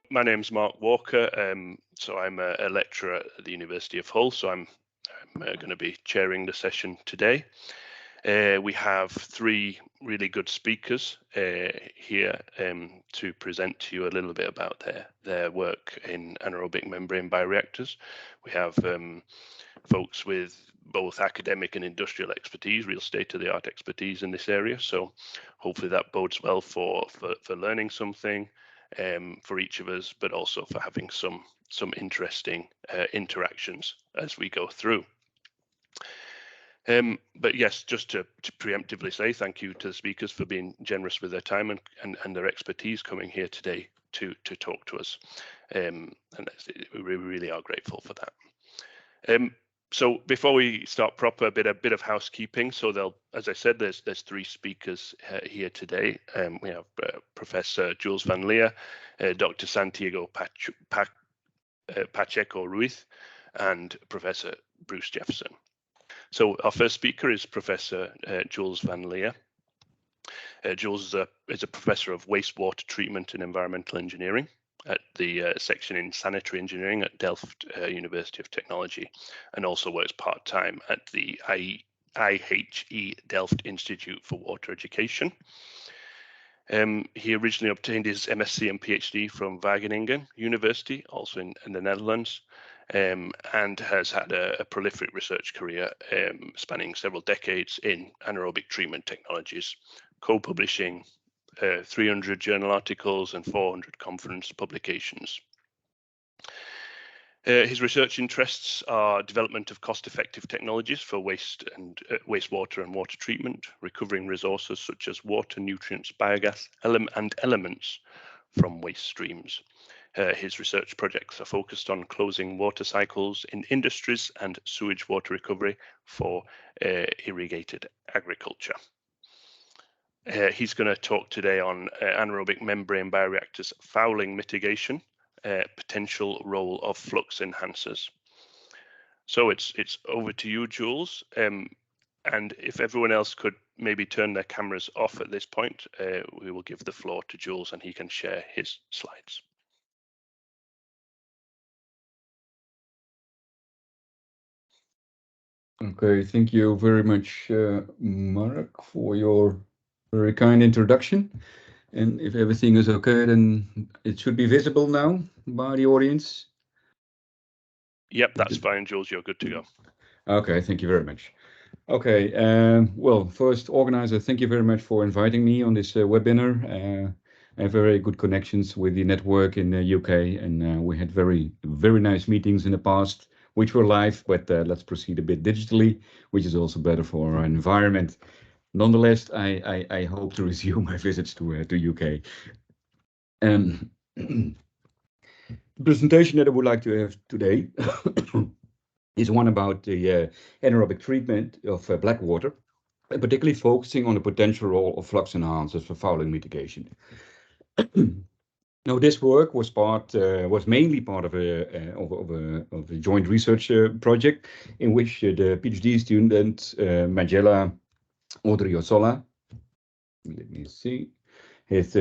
My name's Mark Walker. So I'm a lecturer at the University of Hull. So I'm going to be chairing the session today. We have three really good speakers here to present to you a little bit about their work in anaerobic membrane bioreactors. We have folks with both academic and industrial expertise, real state-of-the-art expertise in this area. So hopefully that bodes well for learning something for each of us, but also for having some interesting interactions as we go through. But yes, just to preemptively say thank you to the speakers for being generous with their time and their expertise coming here today to talk to us. And we really are grateful for that. So before we start proper, a bit of housekeeping. So as I said, there's three speakers here today. We have Professor Jules van LIer, Dr. Santiago Pacheco Ruiz, and Professor Bruce Jefferson. So our first speaker is Professor Jules van LIer. Jules is a professor of wastewater treatment and environmental engineering at the section in sanitary engineering at Delft University of Technology, and also works part-time at the IHE Delft Institute for Water Education. He originally obtained his MSc and PhD from Wageningen University, also in the Netherlands, and has had a prolific research career spanning several decades in anaerobic treatment technologies, co-publishing 300 journal articles and 400 conference publications. His research interests are development of cost-effective technologies for wastewater and water treatment, recovering resources such as water, nutrients, biogas, and elements from waste streams. His research projects are focused on closing water cycles in industries and sewage water recovery for irrigated agriculture. He's going to talk today on anaerobic membrane bioreactors fouling mitigation, potential role of flux enhancers. So it's over to you, Jules. And if everyone else could maybe turn their cameras off at this point, we will give the floor to Jules and he can share his slides. Okay, thank you very much, Mark, for your very kind introduction. And if everything is okay, then it should be visible now by the audience. Yep, that's fine, Jules. You're good to go. Okay, thank you very much. Okay, well, first, organizer, thank you very much for inviting me on this webinar. I have very good connections with the network in the UK, and we had very nice meetings in the past, which were live, but let's proceed a bit digitally, which is also better for our environment. Nonetheless, I hope to resume my visits to UK. The presentation that I would like to have today is one about the anaerobic treatment of black water, and particularly focusing on the potential role of flux enhancers for fouling mitigation. Now, this work was mainly part of a joint research project in which the PhD student Magella Odriozola, let me see, has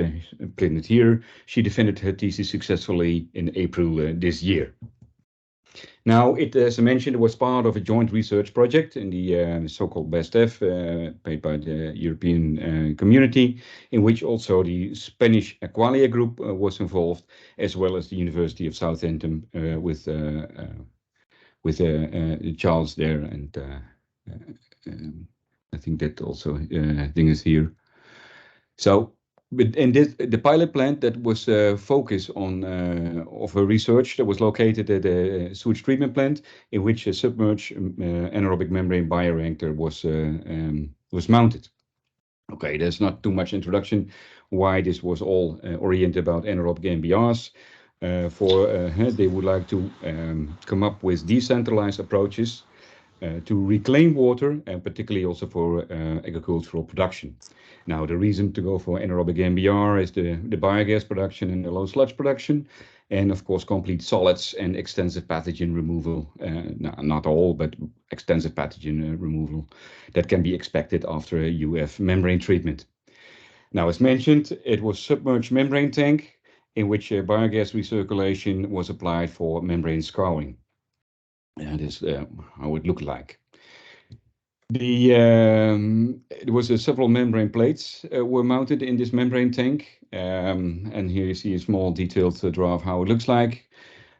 printed here. She defended her thesis successfully in April this year. Now, as I mentioned, it was part of a joint research project in the so-called BEST-F, paid by the European Community, in which also the Spanish Aqualia group was involved, as well as the University of Southampton with Charles there, and I think that also thing is here. So, and the pilot plant that was focused on of a research that was located at a sewage treatment plant in which a submerged anaerobic membrane bioreactor was mounted. Okay, there's not too much introduction why this was all oriented about anaerobic AnMBRs. They would like to come up with decentralized approaches to reclaim water, and particularly also for agricultural production. Now, the reason to go for anaerobic AnMBR is the biogas production and the low sludge production, and of course complete solids and extensive pathogen removal, not all, but extensive pathogen removal that can be expected after a UF membrane treatment. Now, as mentioned, it was submerged membrane tank in which biogas recirculation was applied for membrane scouring. And this is how it looked like. There was several membrane plates were mounted in this membrane tank. And here you see a small detailed draw of how it looks like.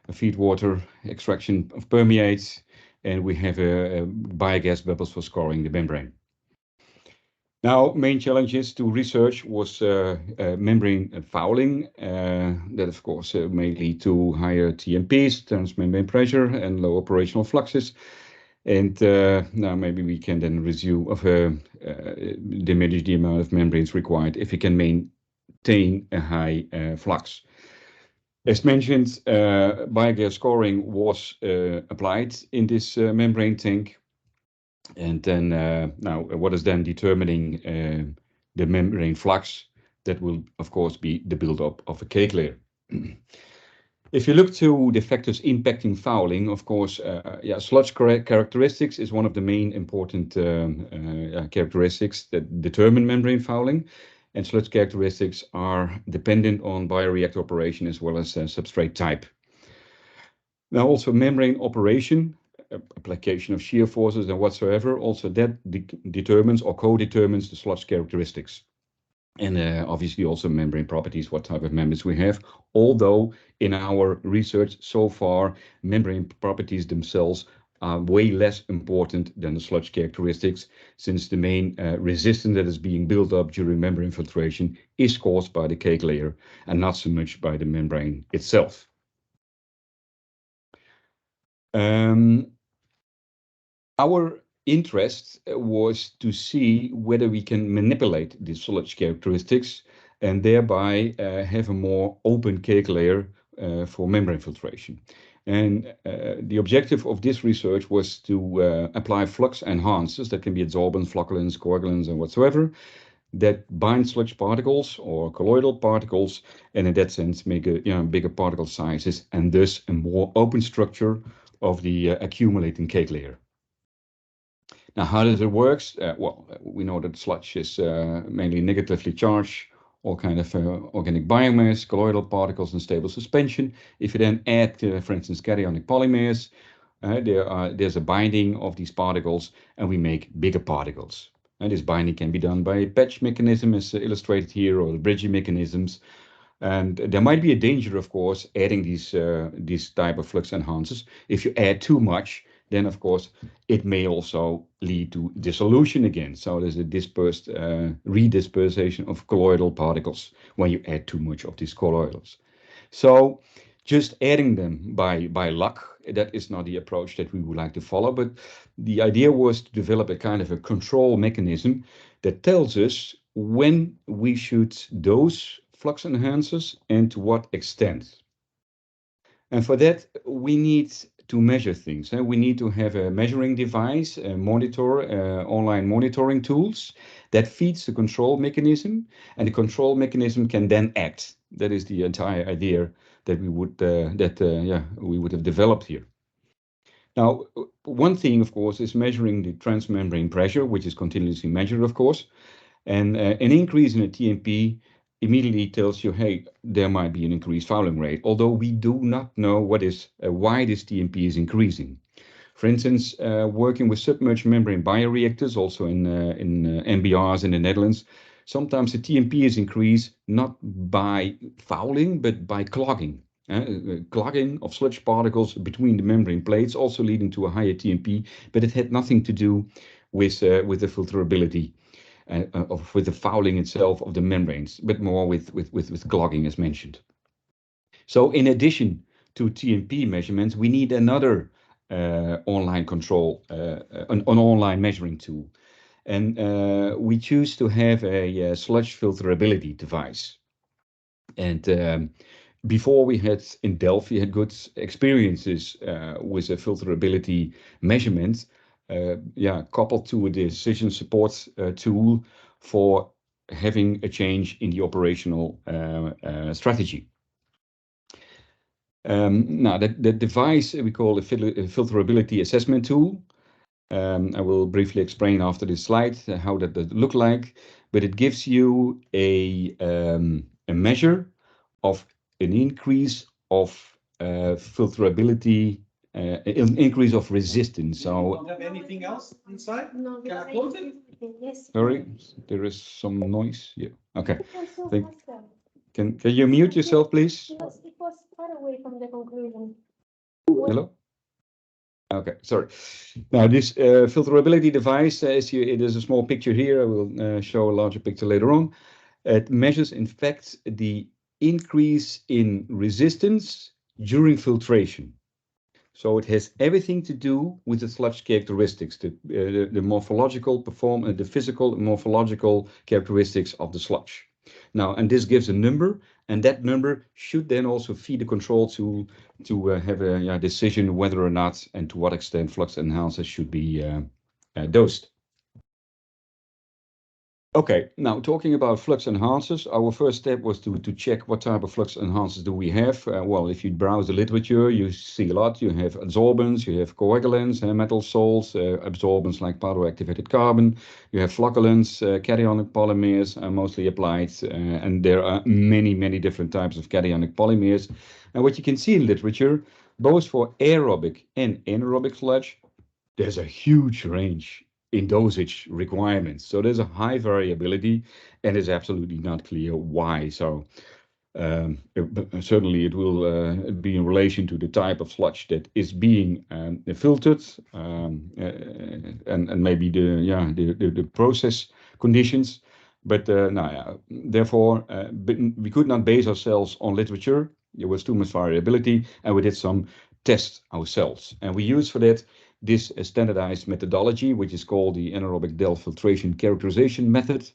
A feed water extraction of permeates, and we have biogas bubbles for scoring the membrane. Now, main challenges to research was membrane fouling. That, of course, may lead to higher TMPs, transmembrane pressure, and low operational fluxes. And now maybe we can then diminish the amount of membranes required if we can maintain a high flux. As mentioned, biogas scoring was applied in this membrane tank. And then now what is then determining the membrane flux? That will, of course, be the buildup of a cake layer. If you look to the factors impacting fouling, of course, sludge characteristics is one of the main important characteristics that determine membrane fouling. And sludge characteristics are dependent on bioreactor operation as well as substrate type. Now, also membrane operation, application of shear forces and whatsoever, also that determines or co-determines the sludge characteristics. And obviously also membrane properties, what type of membranes we have. Although in our research so far, membrane properties themselves are way less important than the sludge characteristics, since the main resistance that is being built up during membrane filtration is caused by the cake layer and not so much by the membrane itself. Our interest was to see whether we can manipulate the sludge characteristics and thereby have a more open cake layer for membrane filtration. And the objective of this research was to apply flux enhancers that can be adsorbents, flocculants, coagulants, and whatsoever that bind sludge particles or colloidal particles, and in that sense make bigger particle sizes and thus a more open structure of the accumulating cake layer. Now, how does it work? Well, we know that sludge is mainly negatively charged, all kind of organic biomass, colloidal particles, and stable suspension. If you then add, for instance, cationic polymers, there's a binding of these particles, and we make bigger particles. And this binding can be done by a patch mechanism, as illustrated here, or the bridging mechanisms. And there might be a danger, of course, adding these type of flux enhancers. If you add too much, then of course it may also lead to dissolution again. So there's a redispersation of colloidal particles when you add too much of these colloidals. So just adding them by luck, that is not the approach that we would like to follow. But the idea was to develop a kind of a control mechanism that tells us when we should dose flux enhancers and to what extent. And for that, we need to measure things. We need to have a measuring device, a monitor, online monitoring tools that feeds the control mechanism, and the control mechanism can then act. That is the entire idea that we would have developed here. Now, one thing, of course, is measuring the transmembrane pressure, which is continuously measured, of course, and an increase in the TMP immediately tells you, hey, there might be an increased fouling rate, although we do not know why this TMP is increasing. For instance, working with submerged membrane bioreactors, also in AnMBRs in the Netherlands, sometimes the TMP is increased not by fouling, but by clogging. Clogging of sludge particles between the membrane plates, also leading to a higher TMP, but it had nothing to do with the filterability. With the fouling itself of the membranes, but more with clogging as mentioned. So in addition to TMP measurements, we need another online control, an online measuring tool. And we choose to have a sludge filterability device. And before we had in Delft, we had good experiences with a filterability measurement. Coupled to a decision support tool for having a change in the operational strategy. Now, that device we call a filterability assessment tool. I will briefly explain after this slide how that does look like, but it gives you a measure of an increase of filterability, an increase of resistance. So, don't have anything else inside? No, Can I close it? Yes. sorry, there is some noise. Yeah. Okay. Also, Thank- Can you mute yourself, please? it was far away from the conclusion. Hello? Okay, sorry. Now this filterability device, it is a small picture here. I will show a larger picture later on. It measures, in fact, the increase in resistance during filtration. So it has everything to do with the sludge characteristics, the morphological the physical and morphological characteristics of the sludge. Now, and this gives a number, and that number should then also feed the control tool to have a decision whether or not and to what extent flux enhancers should be dosed. Okay, now talking about flux enhancers, our first step was to check what type of flux enhancers do we have. Well, if you browse the literature, you see a lot. You have adsorbents, you have coagulants, metal salts, absorbents like powder-activated carbon. You have flocculants, cationic polymers are mostly applied, and there are many, many different types of cationic polymers. And what you can see in literature, both for aerobic and anaerobic sludge, there's a huge range in dosage requirements. So there's a high variability, and it's absolutely not clear why. So certainly it will be in relation to the type of sludge that is being filtered, and maybe the process conditions. But therefore, we could not base ourselves on literature. There was too much variability, and we did some tests ourselves. And we used for that this standardized methodology, which is called the anaerobic Delft filtration characterization method.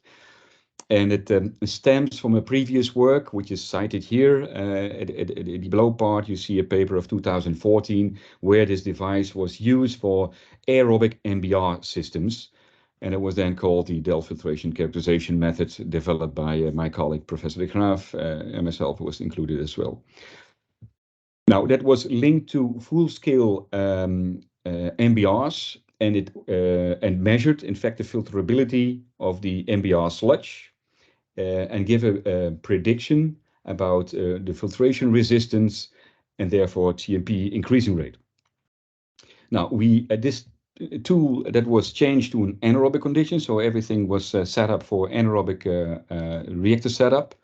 And it stems from a previous work, which is cited here. At the below part, you see a paper of 2014, where this device was used for aerobic AnMBR systems. And it was then called the Delft filtration characterization method, developed by my colleague, Professor de Graaf, and myself was included as well. Now, that was linked to full-scale AnMBRs, and measured, in fact, the filterability of the AnMBR sludge, and give a prediction about the filtration resistance and therefore TMP increasing rate. Now, this tool that was changed to an anaerobic condition, so everything was set up for anaerobic reactor setup.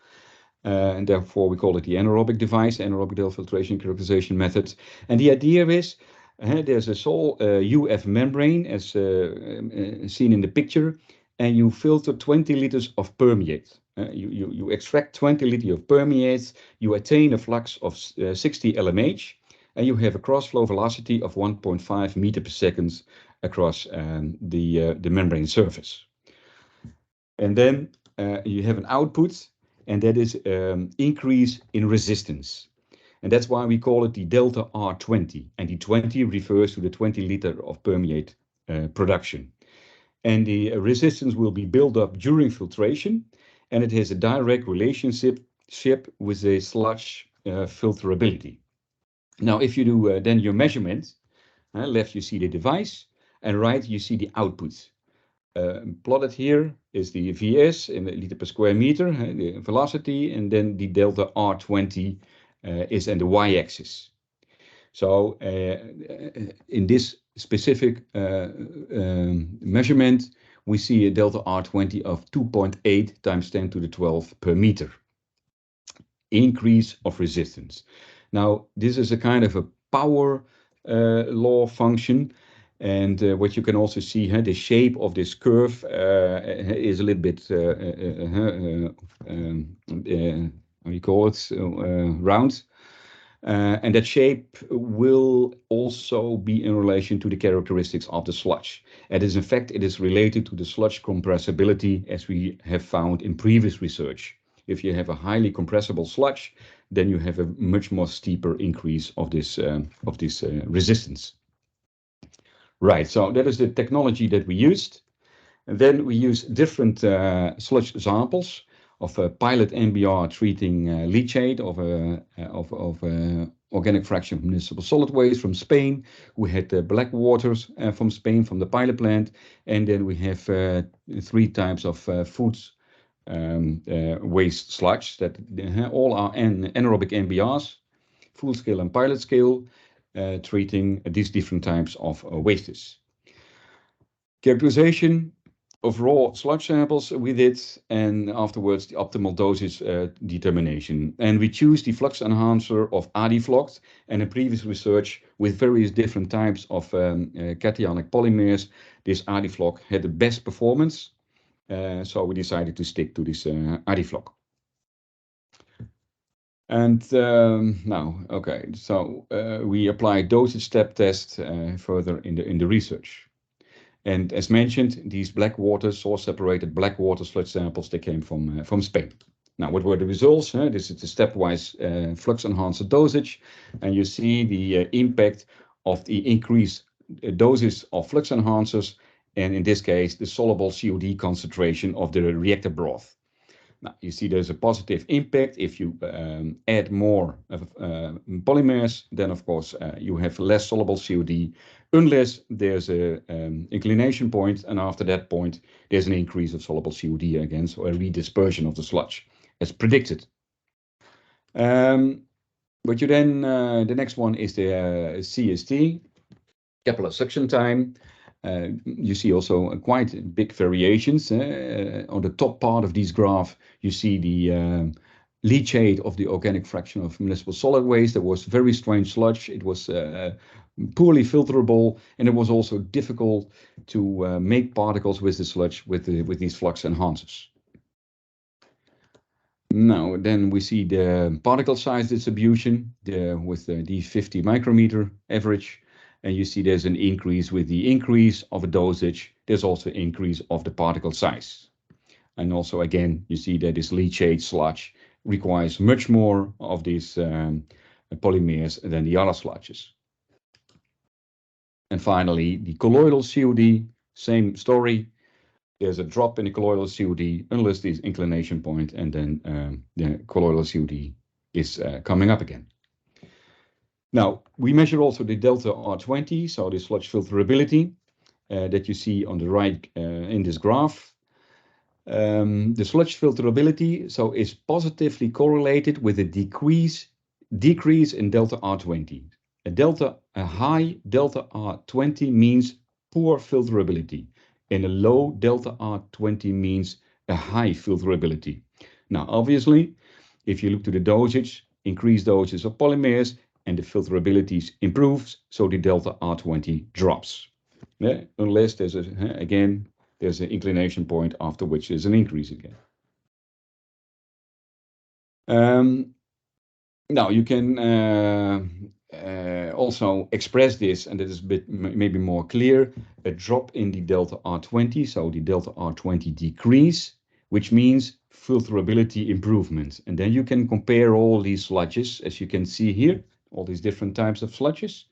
And therefore we call it the anaerobic device, anaerobic Delft filtration characterization method. And the idea is, there's a UF membrane as seen in the picture, and you filter 20 liters of permeate. You extract 20 liters of permeate, you attain a flux of 60 LMH, and you have a cross-flow velocity of 1.5 meter per second across the membrane surface. And then you have an output, and that is increase in resistance. And that's why we call it the delta R20. And the 20 refers to the 20 liter of permeate production. And the resistance will be built up during filtration, and it has a direct relationship with the sludge filterability. Now, if you do then your measurement, left you see the device, and right you see the output. Plotted here is the VS in the liter per square meter, the velocity, and then the delta R20 is on the y-axis. So in this specific measurement, we see a delta R20 of 2.8 times 10 to the 12 per meter. Increase of resistance. Now, this is a kind of a power law function. And what you can also see, the shape of this curve is a little bit, how you call it, round. And that shape will also be in relation to the characteristics of the sludge. And in fact, it is related to the sludge compressibility, as we have found in previous research. If you have a highly compressible sludge, then you have a much more steeper increase of this resistance. Right, so that is the technology that we used. And then we use different sludge samples of a pilot AnMBR treating leachate of organic fraction of municipal solid waste from Spain. We had the black waters from Spain, from the pilot plant. And then we have 3 types of foods waste sludge that all are anaerobic MBRs, full scale and pilot scale, treating these different types of wastes. Characterization of raw sludge samples we did, and afterwards the optimal dosage determination. And we choose the flux enhancer of AdiFlux, and in previous research with various different types of cationic polymers, this AdiFlux had the best performance. So we decided to stick to this AdiFlux. And now, okay, so we applied dosage step test further in the research. And as mentioned, these black water, source separated black water sludge samples, they came from Spain. Now, what were the results? This is the stepwise flux enhancer dosage, and you see the impact of the increased doses of flux enhancers, and in this case, the soluble COD concentration of the reactor broth. Now, you see there's a positive impact. If you add more polymers, then of course you have less soluble COD, unless there's a inclination point, and after that point, there's an increase of soluble COD again, so a redispersion of the sludge, as predicted. But you then, the next one is the CST, capillary suction time. You see also quite big variations. On the top part of this graph, you see the leachate of the organic fraction of municipal solid waste. There was very strange sludge. It was poorly filterable, and it was also difficult to make particles with the sludge with these flux enhancers. Now, then we see the particle size distribution with the 50 micrometer average. And you see there's an increase with the increase of a dosage. There's also increase of the particle size. And also, again, you see that this leachate sludge requires much more of these polymers than the other sludges. And finally, the colloidal COD, same story. There's a drop in the colloidal COD unless this inclination point, and then the colloidal COD is coming up again. Now, we measure also the delta R20, so the sludge filterability that you see on the right in this graph. The sludge filterability is positively correlated with a decrease in delta R20. A high delta R20 means poor filterability, and a low delta R20 means a high filterability. Now, obviously, if you look to the dosage, increased doses of polymers, and the filterability improves, so the delta R20 drops. Unless there's there's an inclination point after which there's an increase again. Now you can also express this, and it is a bit maybe more clear, a drop in the delta R20, so the delta R20 decrease, which means filterability improvement. And then you can compare all these sludges, as you can see here, all these different types of sludges.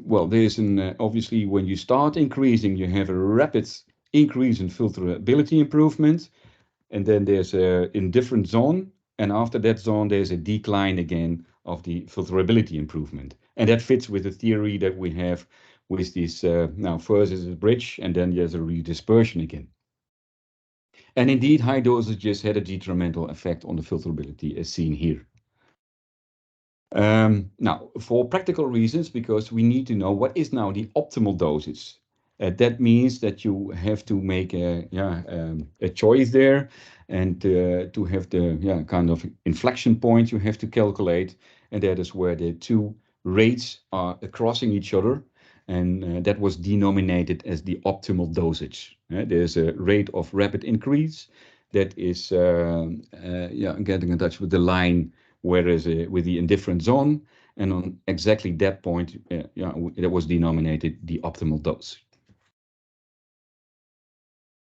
Well, there's obviously when you start increasing, you have a rapid increase in filterability improvement, and then there's a indifferent zone, and after that zone there's a decline again of the filterability improvement, and that fits with the theory that we have with this. Now first is a bridge, and then there's a redispersion again. And indeed, high dosages had a detrimental effect on the filterability, as seen here. Now, for practical reasons, because we need to know what is now the optimal dosage. That means that you have to make a choice there, and to have the kind of inflection point you have to calculate, and that is where the two rates are crossing each other, and that was denominated as the optimal dosage. There's a rate of rapid increase that is getting in touch with the line where is with the indifferent zone, and on exactly that point, that was denominated the optimal dose.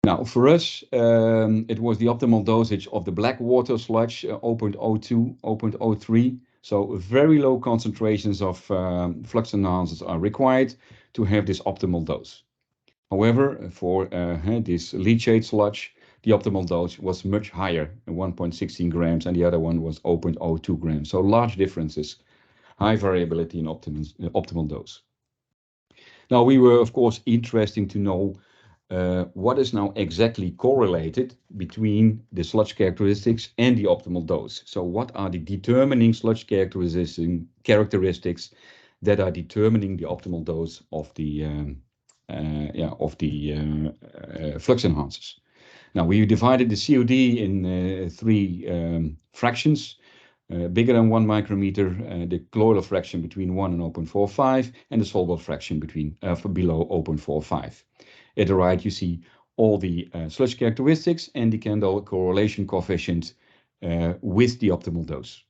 Now, for us, it was the optimal dosage of the black water sludge, 0.02, 0.03. So very low concentrations of flux enhancers are required to have this optimal dose. However, for this leachate sludge, the optimal dose was much higher, 1.16 grams, and the other one was 0.02 grams. So large differences, high variability in optimal dose. Now, we were, of course, interested to know what is now exactly correlated between the sludge characteristics and the optimal dose. So what are the determining sludge characteristics that are determining the optimal dose of the flux enhancers? Now, we divided the COD in three fractions. Bigger than 1 micrometer, the colloidal fraction between 1 and 0.45, and the soluble fraction between below 0.45. At the right, you see all the sludge characteristics and the candle correlation coefficient with the optimal dose.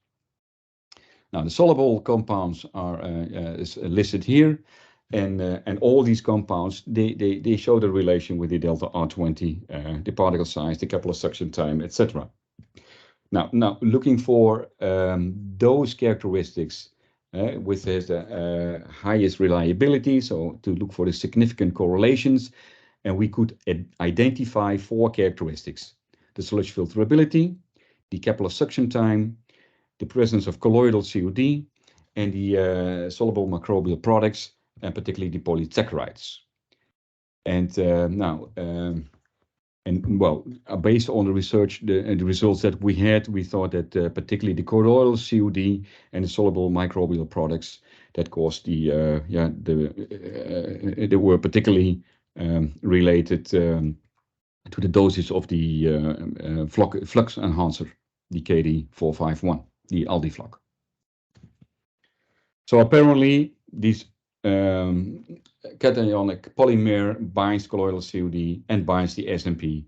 Now, the soluble compounds are is listed here, and all these compounds they show the relation with the delta R20, the particle size, the capillary suction time, etc. Now, looking for those characteristics with the highest reliability, so to look for the significant correlations, and we could identify 4 characteristics: the sludge filterability, the capillary suction time, the presence of colloidal COD, and the soluble microbial products, and particularly the polysaccharides. And based on the research and the results that we had, we thought that particularly the colloidal COD and the soluble microbial products that caused they were particularly related to the dosage of the flux enhancer, the KD451, the AldiFlux. So apparently, this cationic polymer binds colloidal COD and binds the SMP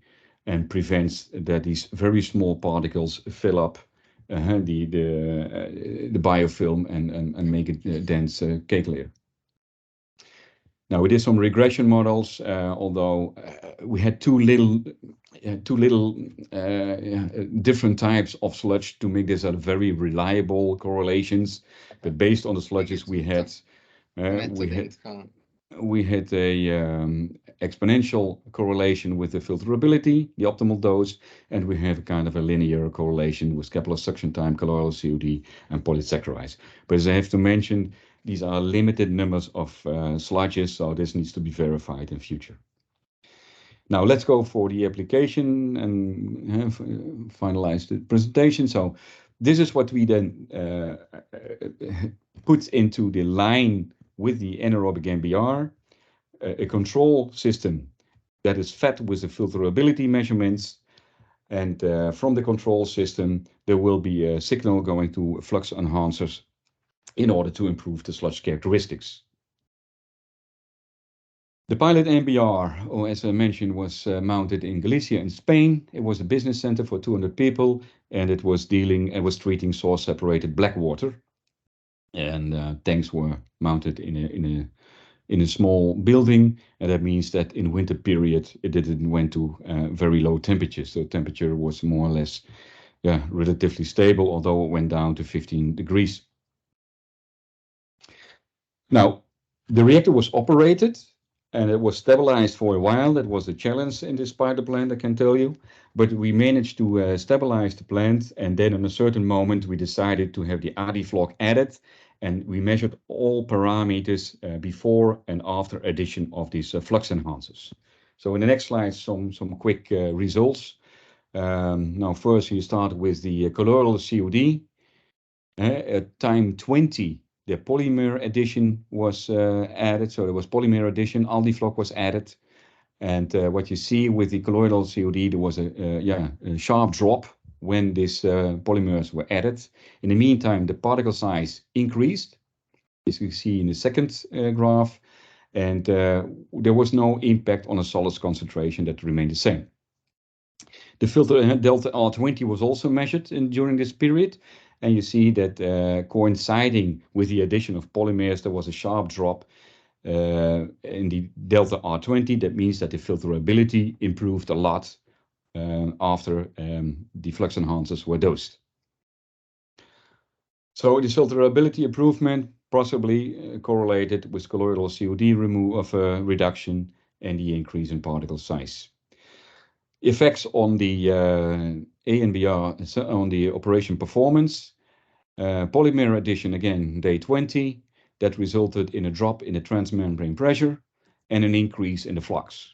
and prevents that these very small particles fill up the biofilm and make it dense cake layer. Now, we did some regression models, although we had too little different types of sludge to make this a very reliable correlations. But based on the sludges we had a exponential correlation with the filterability, the optimal dose, and we have a kind of a linear correlation with capillary suction time, colloidal COD, and polysaccharides. But as I have to mention, these are limited numbers of sludges, so this needs to be verified in future. Now let's go for the application and finalize the presentation. So this is what we then put into the line with the anaerobic AnMBR, a control system that is fed with the filterability measurements. And from the control system, there will be a signal going to flux enhancers in order to improve the sludge characteristics. The pilot AnMBR, or as I mentioned, was mounted in Galicia in Spain. It was a business center for 200 people, and it was treating source separated black water. And tanks were mounted in a small building, and that means that in winter period it didn't went to very low temperatures. So temperature was more or less relatively stable, although it went down to 15 degrees. Now, the reactor was operated and it was stabilized for a while. That was a challenge in this pilot plant, I can tell you. But we managed to stabilize the plant, and then in a certain moment we decided to have the AldiFlux added, and we measured all parameters before and after addition of these flux enhancers. So in the next slide, some quick results. Now first you start with the colloidal COD. At time 20, the polymer addition was added. So there was polymer addition, AldiFlux was added. And what you see with the colloidal COD, there was a sharp drop when these polymers were added. In the meantime, the particle size increased, as you see in the second graph, and there was no impact on a solids concentration, that remained the same. The filter delta R20 was also measured during this period, and you see that coinciding with the addition of polymers, there was a sharp drop in the delta R20. That means that the filterability improved a lot after the flux enhancers were dosed. So the filterability improvement possibly correlated with colloidal COD reduction and the increase in particle size. Effects on the AnMBR, on the operation performance. Polymer addition again, day 20, that resulted in a drop in the transmembrane pressure and an increase in the flux.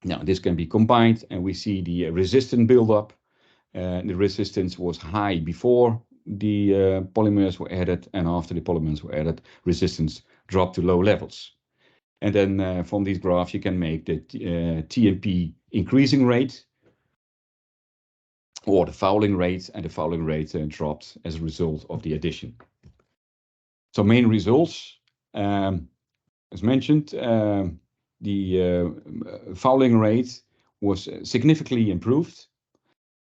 Now, this can be combined, and we see the resistance buildup. The resistance was high before the polymers were added, and after the polymers were added, resistance dropped to low levels. And then from these graphs, you can make the TMP increasing rate or the fouling rate, and the fouling rate dropped as a result of the addition. So main results, as mentioned, the fouling rate was significantly improved,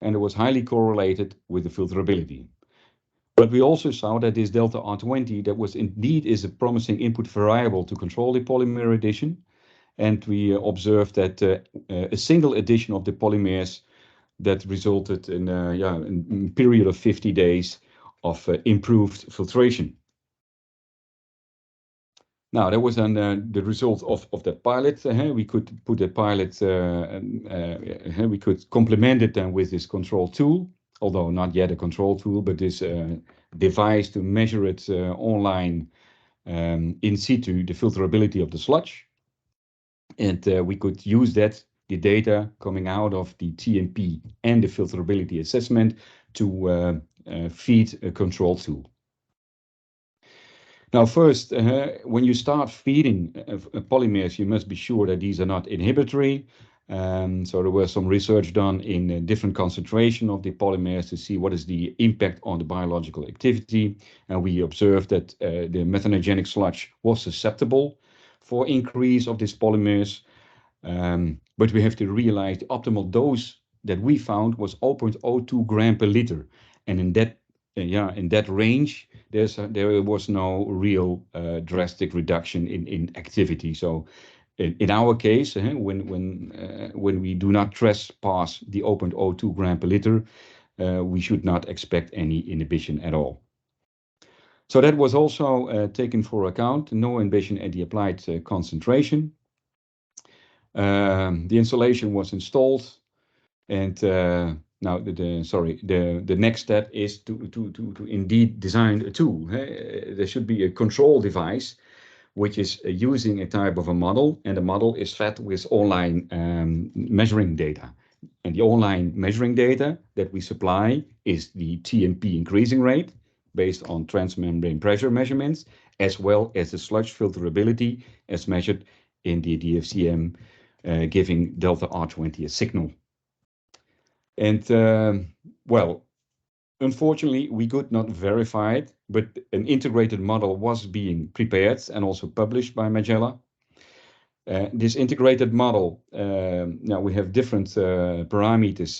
and it was highly correlated with the filterability. But we also saw that this delta R20 that was indeed is a promising input variable to control the polymer addition, and we observed that a single addition of the polymers that resulted in a period of 50 days of improved filtration. Now, that was then the result of that pilot. We could put a pilot, we could complement it then with this control tool, although not yet a control tool, but this device to measure it online in situ, the filterability of the sludge. And we could use that, the data coming out of the TMP and the filterability assessment to feed a control tool. Now, first, when you start feeding polymers, you must be sure that these are not inhibitory. So there was some research done in a different concentration of the polymers to see what is the impact on the biological activity. And we observed that the methanogenic sludge was susceptible for increase of these polymers. But we have to realize the optimal dose that we found was 0.02 gram per liter. And in that range, there was no real drastic reduction in activity. So in our case, when we do not trespass the 0.02 gram per liter, we should not expect any inhibition at all. So that was also taken for account, no inhibition at the applied concentration. The installation was installed, and now the next step is to indeed design a tool. There should be a control device which is using a type of a model, and the model is fed with online measuring data. And the online measuring data that we supply is the TMP increasing rate based on transmembrane pressure measurements, as well as the sludge filterability as measured in the DFCM, giving delta R20 a signal. And well, unfortunately, we could not verify it, but an integrated model was being prepared and also published by Magella. This integrated model, now we have different parameters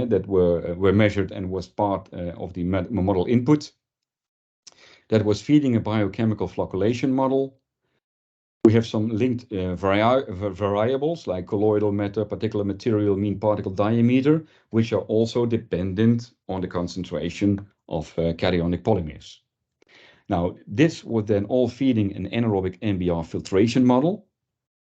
that were measured and was part of the model input. That was feeding a biochemical flocculation model. We have some linked variables like colloidal matter, particulate material, mean particle diameter, which are also dependent on the concentration of cationic polymers. Now, this was then all feeding an anaerobic AnMBR filtration model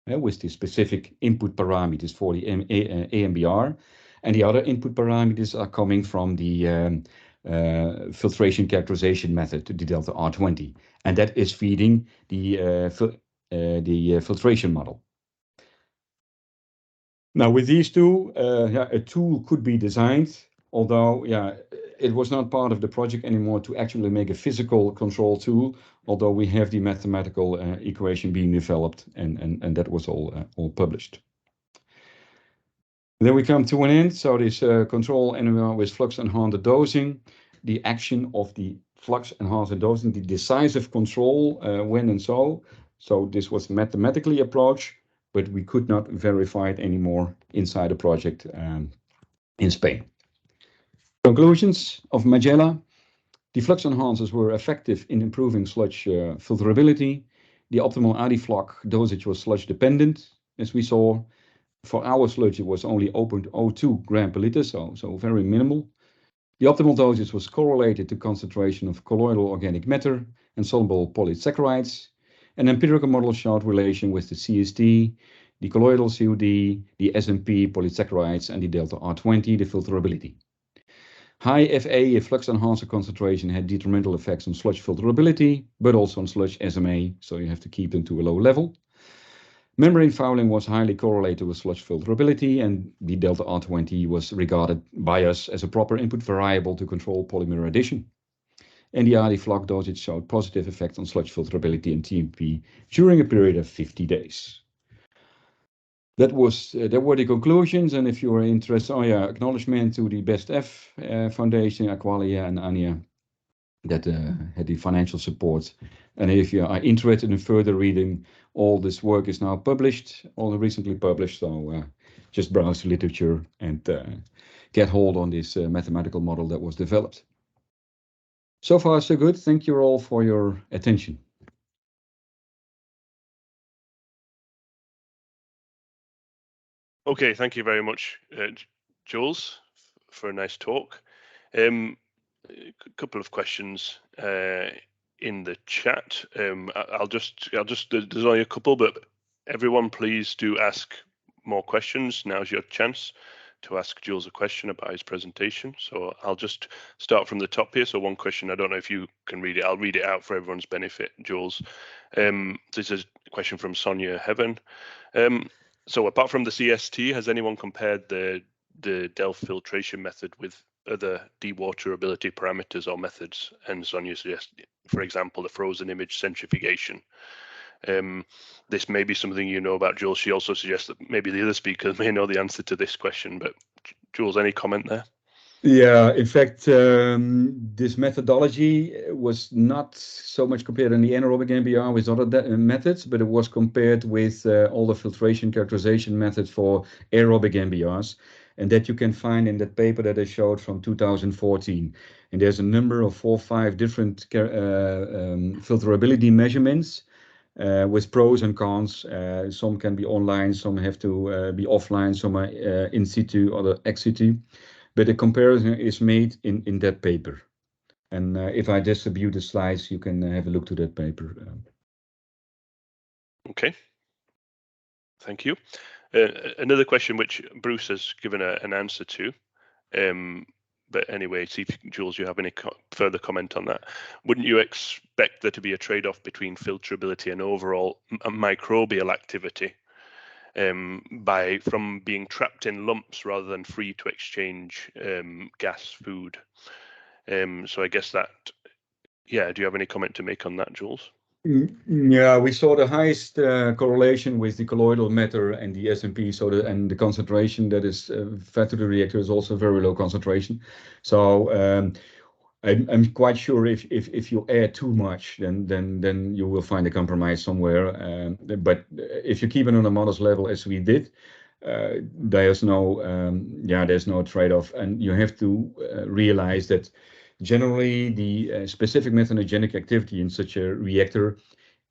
with the specific input parameters for the AnMBR, and the other input parameters are coming from the filtration characterization method, the delta R20, and that is feeding the filtration model. Now, with these two, a tool could be designed, although it was not part of the project anymore to actually make a physical control tool, although we have the mathematical equation being developed, and that was all published. Then we come to an end. So this control AnMBR with flux enhancer dosing, the action of the flux enhancer dosing, the decisive control when and so. So this was mathematically approached, but we could not verify it anymore inside the project in Spain. Conclusions of Magella. The flux enhancers were effective in improving sludge filterability. The optimal ADI-FLOC dosage was sludge dependent, as we saw. For our sludge, it was only 0.02 gram per liter, so very minimal. The optimal dosage was correlated to concentration of colloidal organic matter and soluble polysaccharides. An empirical model showed relation with the CST, the colloidal COD, the SMP polysaccharides, and the delta R20, the filterability. High FA, flux enhancer concentration, had detrimental effects on sludge filterability, but also on sludge SMA, so you have to keep them to a low level. Membrane fouling was highly correlated with sludge filterability, and the delta R20 was regarded by us as a proper input variable to control polymer addition. And the RD flux dosage showed positive effects on sludge filterability and TMP during a period of 50 days. That were the conclusions, and if you are interested, acknowledgement to the Best F Foundation, Aqualia and Ania, that had the financial support. And if you are interested in further reading, all this work is now published, all recently published, so just browse the literature and get hold on this mathematical model that was developed. So far, so good. Thank you all for your attention. Okay, thank you very much, Jules, for a nice talk. A couple of questions in the chat. I'll just there's only a couple, but everyone please do ask more questions. Now's your chance to ask Jules a question about his presentation. So I'll just start from the top here. So one question, I don't know if you can read it. I'll read it out for everyone's benefit, Jules. This is a question from Sonia Heaven. So apart from the CST, has anyone compared the Delft filtration method with other dewaterability parameters or methods? And Sonia suggests, for example, the frozen image centrifugation. This may be something you know about, Jules. She also suggests that maybe the other speakers may know the answer to this question, but Jules, any comment there? Yeah, in fact, this methodology was not so much compared in the anaerobic AnMBR with other methods, but it was compared with all the filtration characterization methods for aerobic AnMBRs, and that you can find in that paper that I showed from 2014. And there's a number of 4 or 5 different filterability measurements with pros and cons. Some can be online, some have to be offline, some are in situ, other ex situ. But a comparison is made in that paper. And if I distribute the slides, you can have a look to that paper. Okay, thank you. Another question which Bruce has given an answer to. But anyway, see if, Jules, you have any further comment on that. Wouldn't you expect there to be a trade-off between filterability and overall microbial activity from being trapped in lumps rather than free to exchange gas food? So I guess that, yeah, do you have any comment to make on that, Jules? Yeah, we saw the highest correlation with the colloidal matter and the SMP, and the concentration that is fed to the reactor is also very low concentration. So I'm quite sure if you add too much, then you will find a compromise somewhere. But if you keep it on a modest level as we did, there's no trade-off, and you have to realize that generally the specific methanogenic activity in such a reactor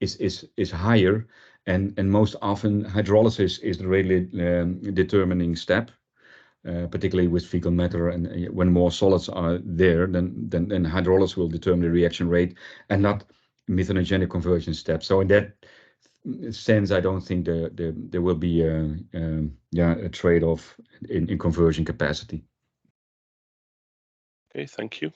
is higher, and most often hydrolysis is the really determining step. Particularly with fecal matter, and when more solids are there, then hydrolysis will determine the reaction rate and not methanogenic conversion steps. So in that sense, I don't think there will be a trade-off in conversion capacity. Okay, thank you.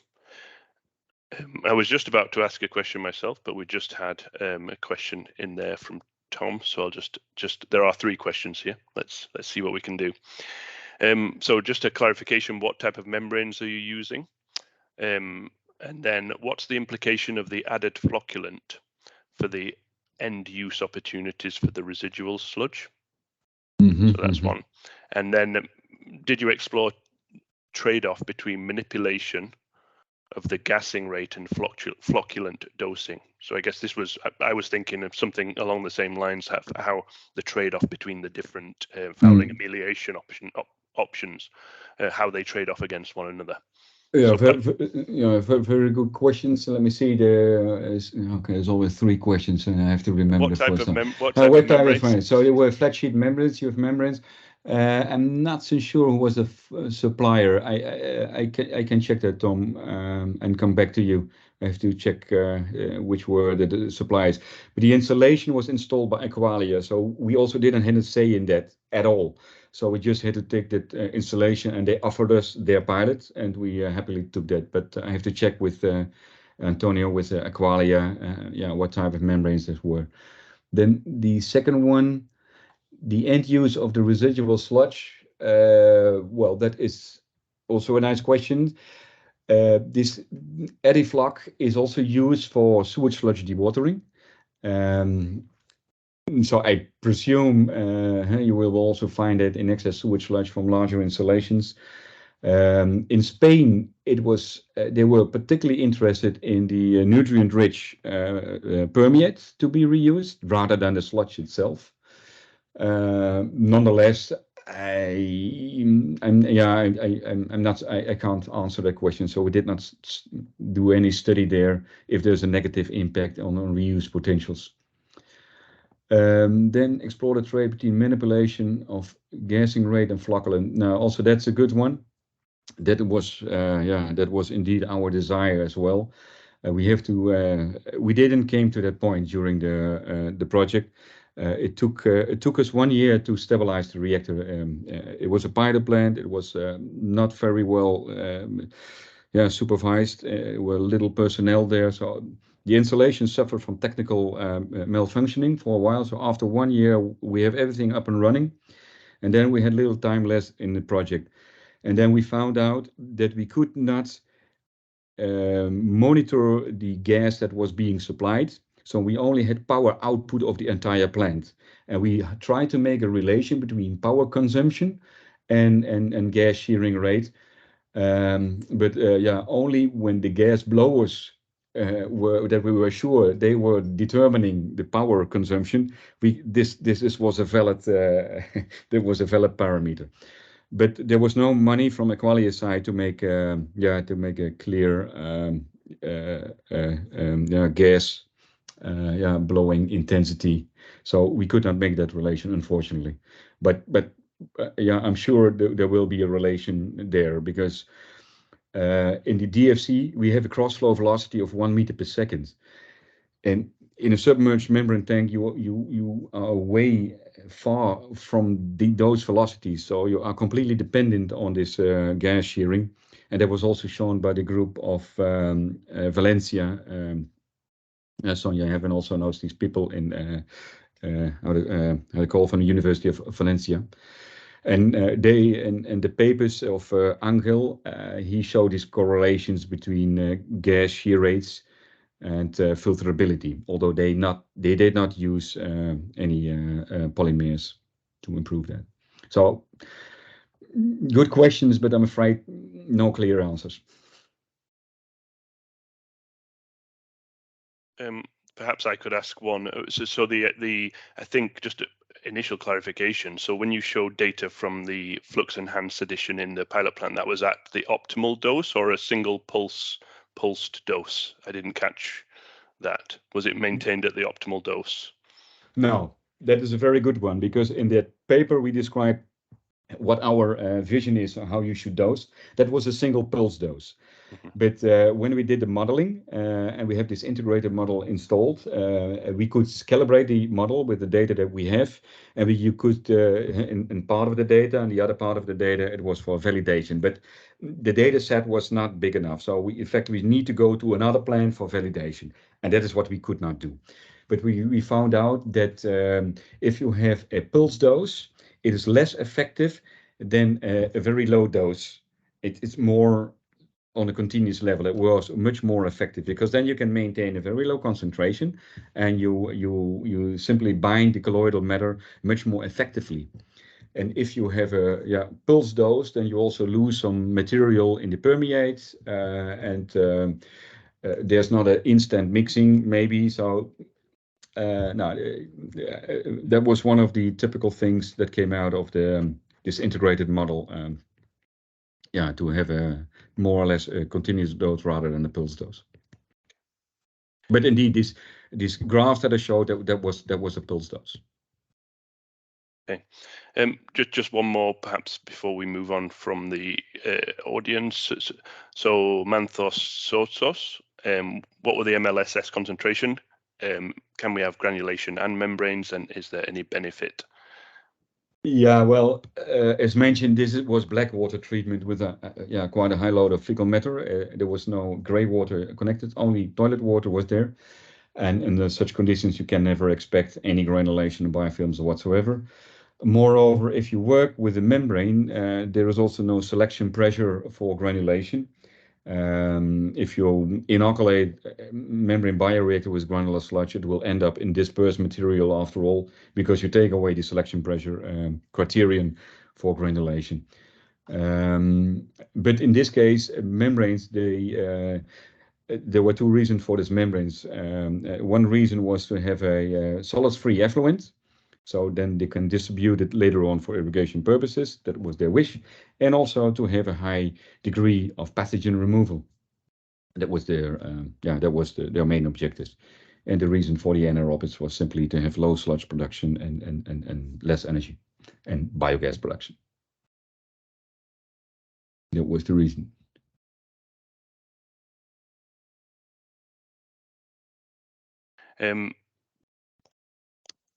I was just about to ask a question myself, but we just had a question in there from Tom. So I'll just there are 3 questions here. Let's see what we can do. So just a clarification, what type of membranes are you using? And then what's the implication of the added flocculant for the end use opportunities for the residual sludge? So that's one. And then did you explore trade-off between manipulation of the gassing rate and flocculant dosing? So I guess I was thinking of something along the same lines, how the trade-off between the different fouling amelioration options, how they trade off against one another. Yeah, very good questions. Let me see. There's always 3 questions, and I have to remember the first one. What type of membranes? So there were flat sheet membranes. You have membranes. I'm not so sure who was the supplier. I can check that, Tom, and come back to you. I have to check which were the suppliers. But the installation was installed by Aqualia, so we also didn't have a say in that at all. So we just had to take that installation, and they offered us their pilot, and we happily took that. But I have to check with Antonio with Aqualia, what type of membranes these were. Then the second one, the end use of the residual sludge. Well, that is also a nice question. This eddy flux is also used for sewage sludge dewatering. So I presume you will also find it in excess sewage sludge from larger installations. In Spain, it was they were particularly interested in the nutrient-rich permeate to be reused rather than the sludge itself. Nonetheless, I can't answer that question. So we did not do any study there if there's a negative impact on reuse potentials. Then explore the trade between manipulation of gassing rate and flocculant. Now, also that's a good one. That was indeed our desire as well. We didn't came to that point during the project. It took us 1 year to stabilize the reactor. It was a pilot plant. It was not very well supervised. Were little personnel there, so the installation suffered from technical malfunctioning for a while. So after 1 year, we have everything up and running, and then we had little time left in the project. And then we found out that we could not monitor the gas that was being supplied. So we only had power output of the entire plant. And we tried to make a relation between power consumption and gas shearing rate. But only when the gas blowers we were sure they were determining the power consumption, this was a valid there was a valid parameter. But there was no money from Aqualia's side to make a clear gas blowing intensity. So we could not make that relation, unfortunately. But I'm sure there will be a relation there, because in the DFC we have a cross flow velocity of 1 meter per second, and in a submerged membrane tank you are way far from those velocities, so you are completely dependent on this gas shearing. And that was also shown by the group of Valencia. Sonja Heaven also knows these people in how to call, from the University of Valencia. And they and the papers of Angel, he showed these correlations between gas shear rates and filterability, although they did not use any polymers to improve that. So good questions, but I'm afraid no clear answers. Perhaps I could ask one. So the I think just initial clarification. So when you showed data from the Flux Enhanced edition in the pilot plant, that was at the optimal dose or a single pulsed dose? I didn't catch that. Was it maintained at the optimal dose? No, that is a very good one, because in that paper we describe what our vision is on how you should dose. That was a single pulse dose. But when we did the modeling and we have this integrated model installed, we could calibrate the model with the data that we have, and you could in part of the data, and the other part of the data, it was for validation. But the data set was not big enough, so in fact we need to go to another plant for validation, and that is what we could not do. But we found out that if you have a pulse dose, it is less effective than a very low dose. It's more on a continuous level. It was much more effective, because then you can maintain a very low concentration, and you simply bind the colloidal matter much more effectively. And if you have a pulse dose, then you also lose some material in the permeate, and there's not an instant mixing maybe. So that was one of the typical things that came out of this integrated model. To have a more or less a continuous dose rather than a pulse dose. But indeed, these graphs that I showed, that was a pulse dose. Okay, just one more perhaps before we move on from the audience. So Manthos Sotos What were the MLSS concentration? Can we have granulation and membranes, and is there any benefit? Yeah, well, as mentioned, was black water treatment with quite a high load of fecal matter. There was no grey water connected, only toilet water was there. And under such conditions, you can never expect any granulation of biofilms whatsoever. Moreover, if you work with a membrane, there is also no selection pressure for granulation. If you inoculate a membrane bioreactor with granular sludge, it will end up in dispersed material after all, because you take away the selection pressure criterion for granulation. But in this case, membranes, there were two reasons for these membranes. One reason was to have a solids-free effluent, so then they can distribute it later on for irrigation purposes. That was their wish. And also to have a high degree of pathogen removal. That was their their main objectives. And the reason for the anaerobics was simply to have low sludge production and less energy and biogas production. That was the reason.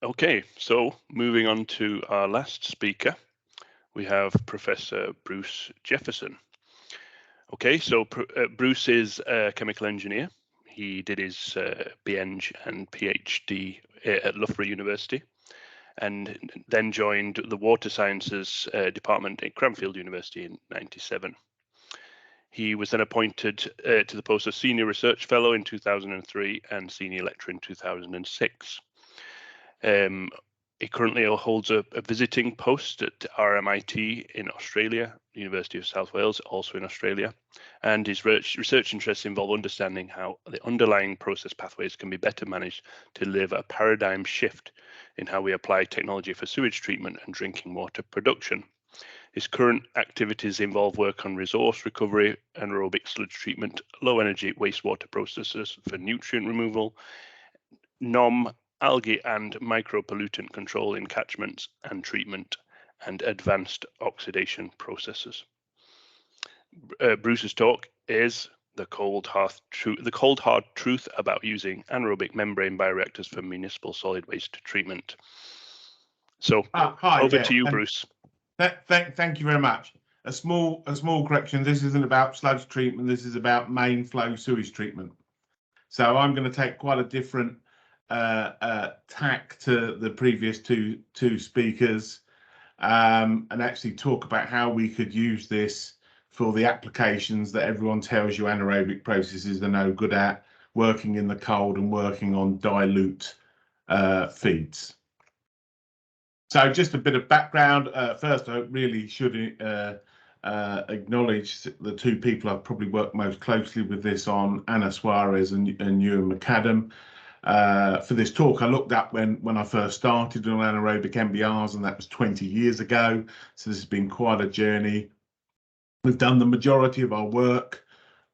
Okay, so moving on to our last speaker, we have Professor Bruce Jefferson. Okay, so Bruce is a chemical engineer. He did his BEng and PhD at Loughborough University, and then joined the Water Sciences department at Cranfield University in '97. He was then appointed to the post of Senior Research Fellow in 2003 and Senior Lecturer in 2006. He currently holds a visiting post at RMIT in Australia, University of South Wales, also in Australia, and his research interests involve understanding how the underlying process pathways can be better managed to deliver a paradigm shift in how we apply technology for sewage treatment and drinking water production. His current activities involve work on resource recovery, anaerobic sludge treatment, low energy wastewater processes for nutrient removal, algae and micropollutant control in catchments and treatment, and advanced oxidation processes. Bruce's talk is the cold hard truth about using anaerobic membrane bioreactors for municipal solid waste treatment. So over to you, Bruce. Thank you very much. A small correction. This isn't about sludge treatment. This is about main flow sewage treatment. So I'm going to take quite a different tack to the previous two speakers, and actually talk about how we could use this for the applications that everyone tells you anaerobic processes are no good at, working in the cold and working on dilute feeds. So just a bit of background. First, I really should acknowledge the two people I've probably worked most closely with this on, Anna Suarez and Ewan McAdam. For this talk, I looked up when I first started on anaerobic MBRs, and that was 20 years ago. So this has been quite a journey. We've done the majority of our work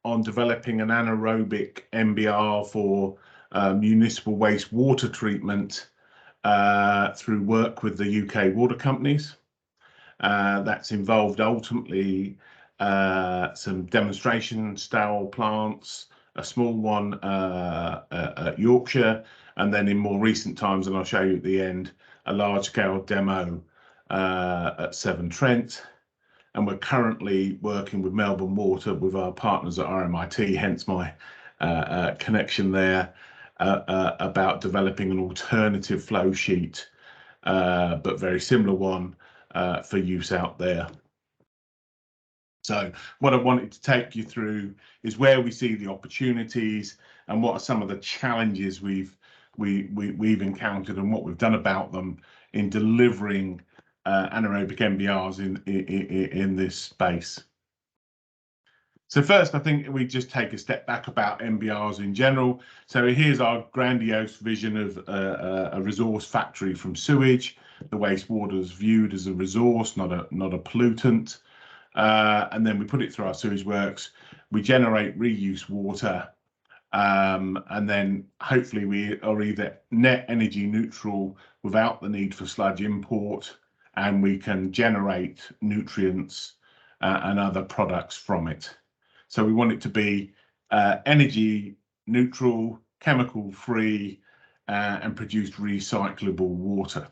on developing an anaerobic MBR for municipal wastewater treatment through work with the UK water companies. That's involved ultimately some demonstration style plants, a small one at Yorkshire, and then in more recent times, and I'll show you at the end, a large scale demo at Severn Trent. And we're currently working with Melbourne Water with our partners at RMIT, hence my connection there, about developing an alternative flow sheet, but very similar one for use out there. So what I wanted to take you through is where we see the opportunities and what are some of the challenges we've encountered and what we've done about them in delivering anaerobic MBRs in this space. So first, I think we just take a step back about MBRs in general. So here's our grandiose vision of a resource factory from sewage. The wastewater is viewed as a resource, not a pollutant. And then we put it through our sewage works. We generate reuse water, and then hopefully we are either net energy neutral without the need for sludge import, and we can generate nutrients and other products from it. So we want it to be energy neutral, chemical free, and produced recyclable water.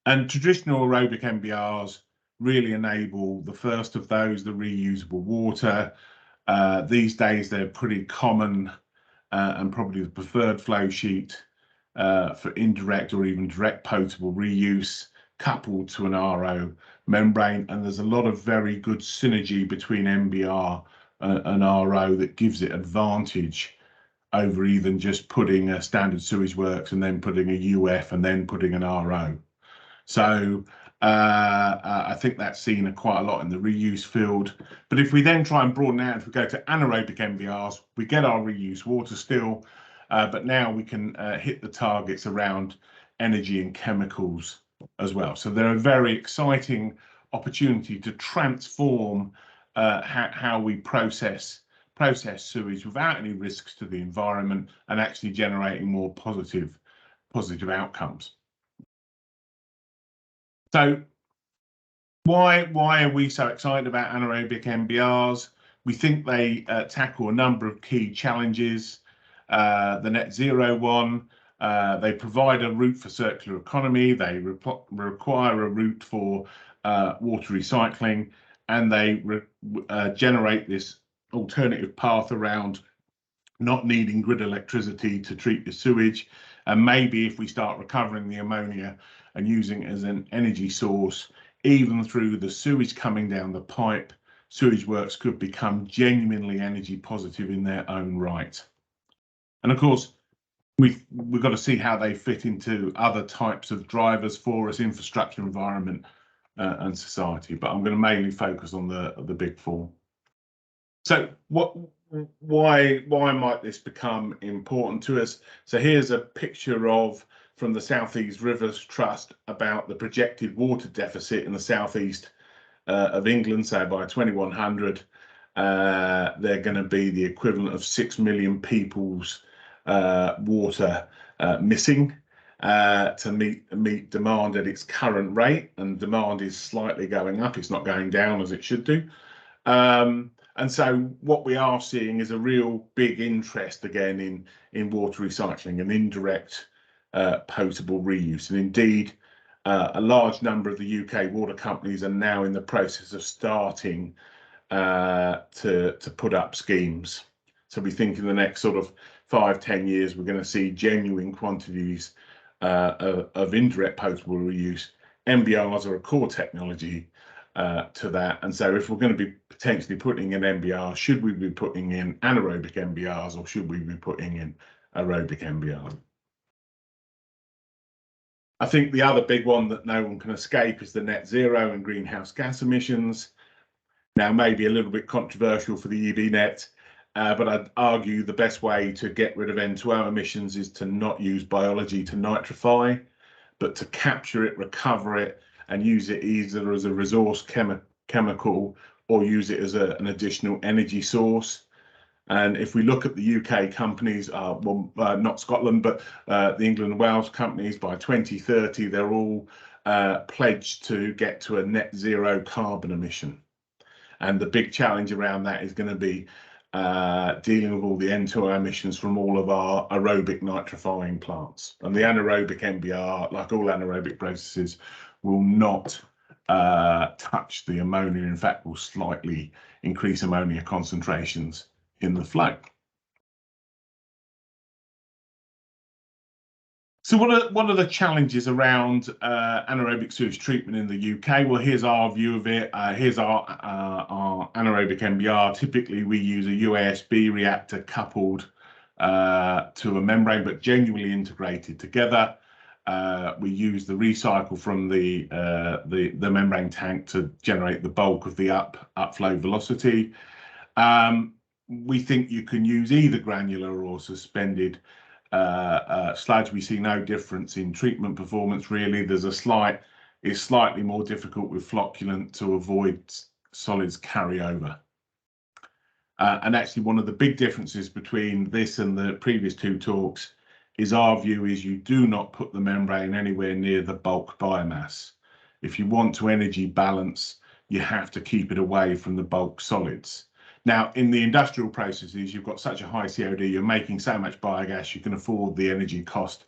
And traditional aerobic MBRs really enable the first of those, the reusable water. These days, they're pretty common and probably the preferred flow sheet for indirect or even direct potable reuse, coupled to an RO membrane. And there's a lot of very good synergy between MBR and RO that gives it advantage over even just putting a standard sewage works and then putting a UF and then putting an RO. So I think that's seen quite a lot in the reuse field. But if we then try and broaden out, if we go to anaerobic MBRs, we get our reuse water still, but now we can hit the targets around energy and chemicals as well. So they're a very exciting opportunity to transform how we process sewage without any risks to the environment and actually generating more positive outcomes. So why are we so excited about anaerobic MBRs? We think they tackle a number of key challenges. The net zero one, they provide a route for circular economy, they require a route for water recycling, and they generate this alternative path around not needing grid electricity to treat the sewage. And maybe if we start recovering the ammonia and using it as an energy source, even through the sewage coming down the pipe, sewage works could become genuinely energy positive in their own right. And of course, we've got to see how they fit into other types of drivers for us, infrastructure, environment, and society. But I'm going to mainly focus on the big four. So why might this become important to us? So here's a picture from the South East Rivers Trust about the projected water deficit in the southeast of England. So by 2100, they're going to be the equivalent of 6 million people's water missing to meet demand at its current rate, and demand is slightly going up. It's not going down as it should do. And so what we are seeing is a real big interest again in water recycling and indirect potable reuse. And indeed, a large number of the UK water companies are now in the process of starting to put up schemes. So we think in the next sort of 5-10 years, we're going to see genuine quantities of indirect potable reuse. MBRs are a core technology to that. And so if we're going to be potentially putting in MBR, should we be putting in anaerobic MBRs or should we be putting in aerobic MBR? I think the other big one that no one can escape is the net zero and greenhouse gas emissions. Now, maybe a little bit controversial for the EBNet, but I'd argue the best way to get rid of N2O emissions is to not use biology to nitrify, but to capture it, recover it, and use it either as a resource chemical or use it as an additional energy source. And if we look at the UK companies, not Scotland, but the England and Wales companies, by 2030, they're all pledged to get to a net zero carbon emission. And the big challenge around that is going to be dealing with all the N2O emissions from all of our aerobic nitrifying plants. And the anaerobic MBR, like all anaerobic processes, will not touch the ammonia. In fact, will slightly increase ammonia concentrations in the flow. So what are the challenges around anaerobic sewage treatment in the UK? Well, here's our view of it. Here's our anaerobic MBR. Typically, we use a UASB reactor coupled to a membrane, but genuinely integrated together. We use the recycle from the membrane tank to generate the bulk of the upflow velocity. We think you can use either granular or suspended sludge. We see no difference in treatment performance really. There's it's slightly more difficult with flocculant to avoid solids carryover. And actually one of the big differences between this and the previous two talks is our view is you do not put the membrane anywhere near the bulk biomass. If you want to energy balance, you have to keep it away from the bulk solids. Now, in the industrial processes, you've got such a high COD, you're making so much biogas, you can afford the energy cost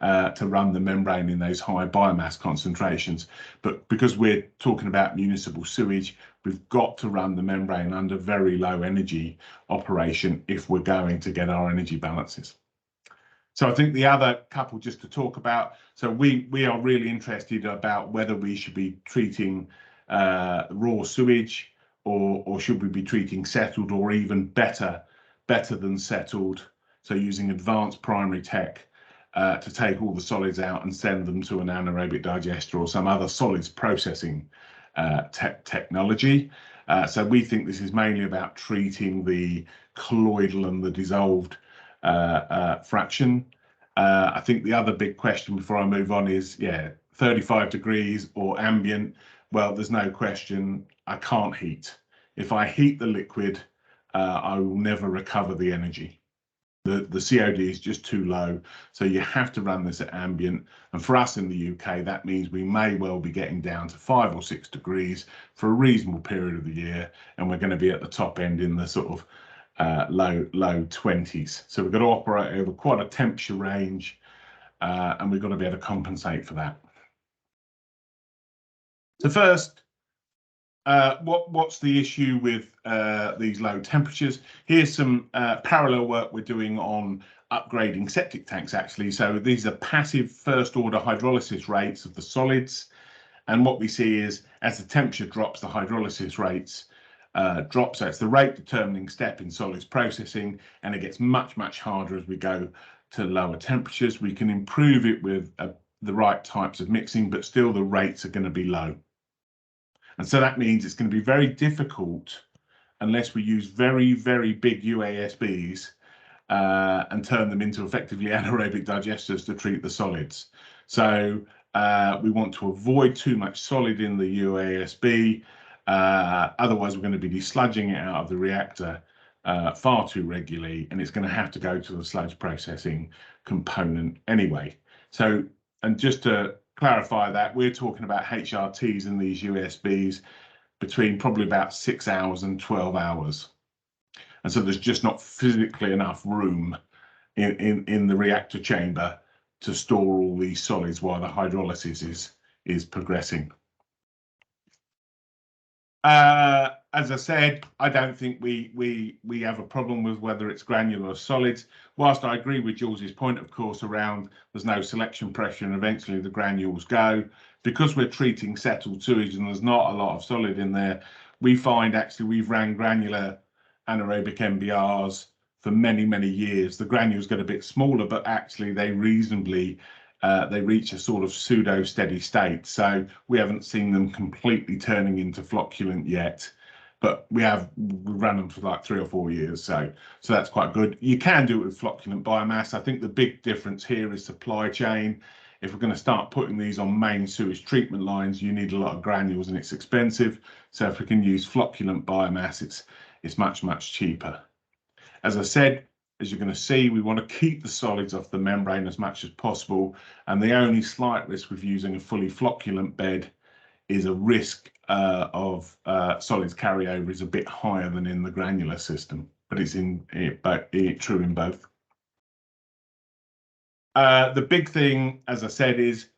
to run the membrane in those high biomass concentrations. But because we're talking about municipal sewage, we've got to run the membrane under very low energy operation if we're going to get our energy balances. So I think the other couple just to talk about, so we are really interested about whether we should be treating raw sewage or should we be treating settled, or even better than settled, so using advanced primary tech to take all the solids out and send them to an anaerobic digester or some other solids processing technology. So we think this is mainly about treating the colloidal and the dissolved fraction. I think the other big question before I move on is, 35 degrees or ambient. Well, there's no question, I can't heat. If I heat the liquid, I will never recover the energy. The COD is just too low, so you have to run this at ambient. And for us in the UK, that means we may well be getting down to 5 or 6 degrees for a reasonable period of the year, and we're going to be at the top end in the sort of low 20s. So we've got to operate over quite a temperature range, and we've got to be able to compensate for that. So first, what's the issue with these low temperatures? Here's some parallel work we're doing on upgrading septic tanks, actually. So these are passive first order hydrolysis rates of the solids. And what we see is as the temperature drops, the hydrolysis rates drop. So it's the rate determining step in solids processing, and it gets much, much harder as we go to lower temperatures. We can improve it with the right types of mixing, but still the rates are going to be low. And so that means it's going to be very difficult unless we use very, very big UASBs and turn them into effectively anaerobic digesters to treat the solids. So we want to avoid too much solid in the UASB. Otherwise, we're going to be desludging it out of the reactor far too regularly, and it's going to have to go to the sludge processing component anyway. So, and just to clarify that, we're talking about HRTs in these USBs between probably about 6 hours and 12 hours. And so there's just not physically enough room in the reactor chamber to store all these solids while the hydrolysis is progressing. As I said, I don't think we have a problem with whether it's granular or solids. Whilst I agree with Jules's point, of course, around there's no selection pressure and eventually the granules go, because we're treating settled sewage and there's not a lot of solid in there. We find actually we've ran granular anaerobic MBRs for many, many years. The granules get a bit smaller, but actually they reasonably they reach a sort of pseudo steady state. So we haven't seen them completely turning into flocculent yet, but we've run them for like 3 or 4 years. So that's quite good. You can do it with flocculent biomass. I think the big difference here is supply chain. If we're going to start putting these on main sewage treatment lines, you need a lot of granules and it's expensive. So if we can use flocculent biomass, it's much, much cheaper. As I said, as you're going to see, we want to keep the solids off the membrane as much as possible. And the only slight risk with using a fully flocculent bed is a risk of solids carryover is a bit higher than in the granular system, but it's true in both. The big thing, as I said, is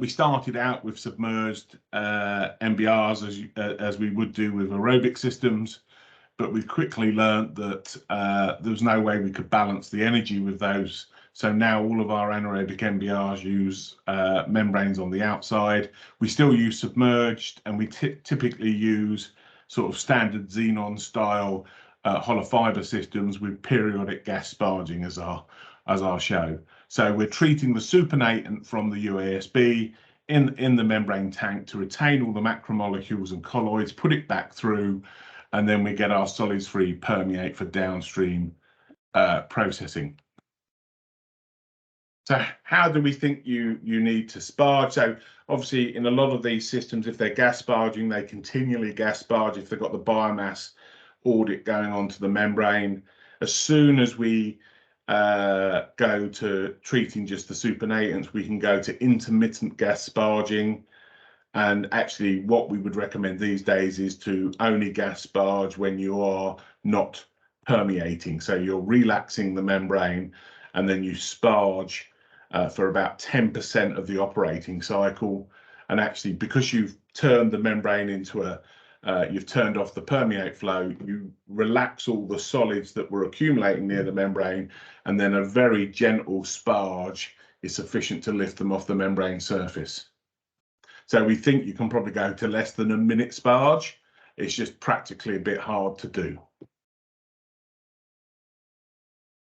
we started out with submerged MBRs as we would do with aerobic systems. But we quickly learned that there was no way we could balance the energy with those. So now all of our anaerobic MBRs use membranes on the outside. We still use submerged, and we typically use sort of standard xenon style hollow fiber systems with periodic gas sparging as our show. So we're treating the supernatant from the UASB in the membrane tank to retain all the macromolecules and colloids, put it back through, and then we get our solids free permeate for downstream processing. So how do we think you need to sparge? So obviously in a lot of these systems, if they're gas sparging, they continually gas sparge if they've got the biomass audit going on to the membrane. As soon as we go to treating just the supernatants, we can go to intermittent gas sparging. And actually what we would recommend these days is to only gas sparge when you are not permeating. So you're relaxing the membrane and then you sparge for about 10% of the operating cycle. And actually, because you've turned the membrane into you've turned off the permeate flow, you relax all the solids that were accumulating near the membrane, and then a very gentle sparge is sufficient to lift them off the membrane surface. So we think you can probably go to less than a minute sparge. It's just practically a bit hard to do.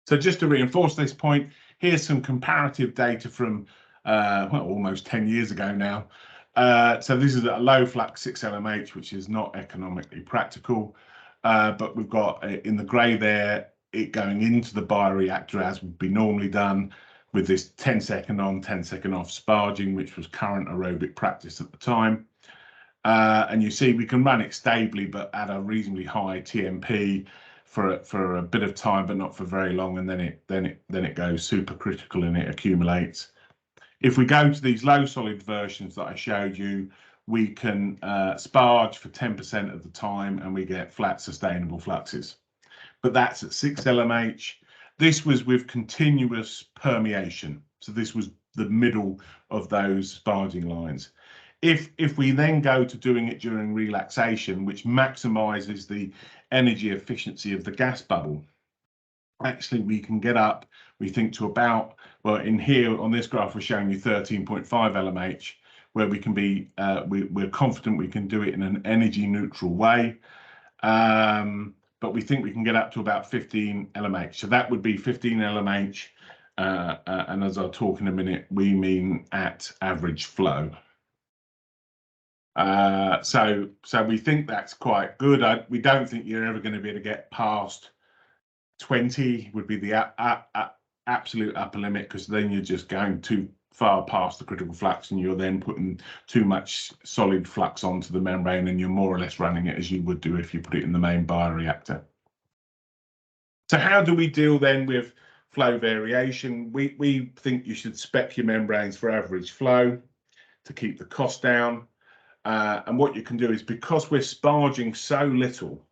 So just to reinforce this point, here's some comparative data from well, almost 10 years ago now. So this is at a low flux 6 LMH, which is not economically practical, but we've got in the grey there it going into the bioreactor as would be normally done with this 10-second on, 10-second off sparging, which was current aerobic practice at the time. And you see we can run it stably, but at a reasonably high TMP for a bit of time, but not for very long, and then it goes supercritical and it accumulates. If we go to these low solid versions that I showed you, we can sparge for 10% of the time and we get flat sustainable fluxes. But that's at 6 LMH. This was with continuous permeation. So this was the middle of those sparging lines. If we then go to doing it during relaxation, which maximizes the energy efficiency of the gas bubble, actually we can get up, we think, to about, well, in here on this graph we're showing you 13.5 LMH, where we can be we're confident we can do it in an energy neutral way, but we think we can get up to about 15 LMH. So that would be 15 LMH, and as I'll talk in a minute, we mean at average flow. So we think that's quite good. We don't think you're ever going to be able to get past 20 would be the absolute upper limit, because then you're just going too far past the critical flux and you're then putting too much solid flux onto the membrane, and you're more or less running it as you would do if you put it in the main bioreactor. So how do we deal then with flow variation? We think you should spec your membranes for average flow to keep the cost down. And what you can do is, because we're sparging so little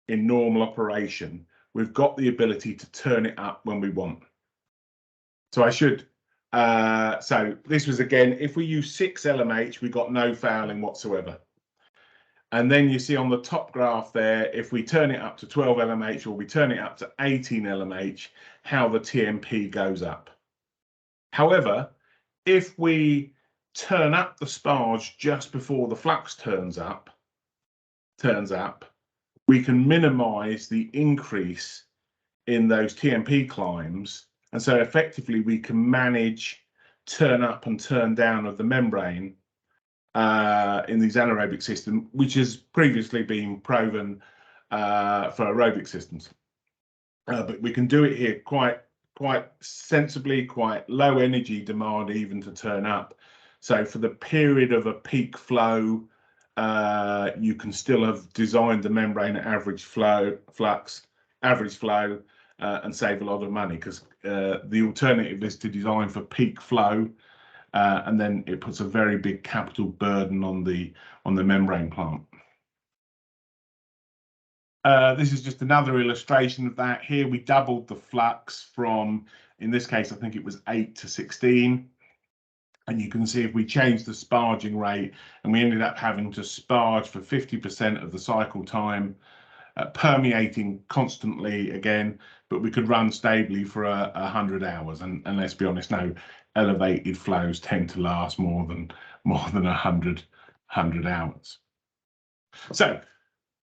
in normal operation, we've got the ability to turn it up when we want. So I should, so this was again, if we use 6 LMH, we got no fouling whatsoever. And then you see on the top graph there, if we turn it up to 12 LMH or we turn it up to 18 LMH, how the TMP goes up. However, if we turn up the sparge just before the flux turns up, we can minimize the increase in those TMP climbs. And so effectively we can manage turn up and turn down of the membrane in these anaerobic systems, which has previously been proven for aerobic systems. But we can do it here quite sensibly, quite low energy demand even to turn up. So for the period of a peak flow, you can still have designed the membrane at average flow, and save a lot of money, because the alternative is to design for peak flow, and then it puts a very big capital burden on the membrane plant. This is just another illustration of that. Here we doubled the flux from, in this case, I think it was 8 to 16. And you can see if we change the sparging rate, and we ended up having to sparge for 50% of the cycle time, permeating constantly again, but we could run stably for 100 hours. And let's be honest, no, elevated flows tend to last more than 100 hours. So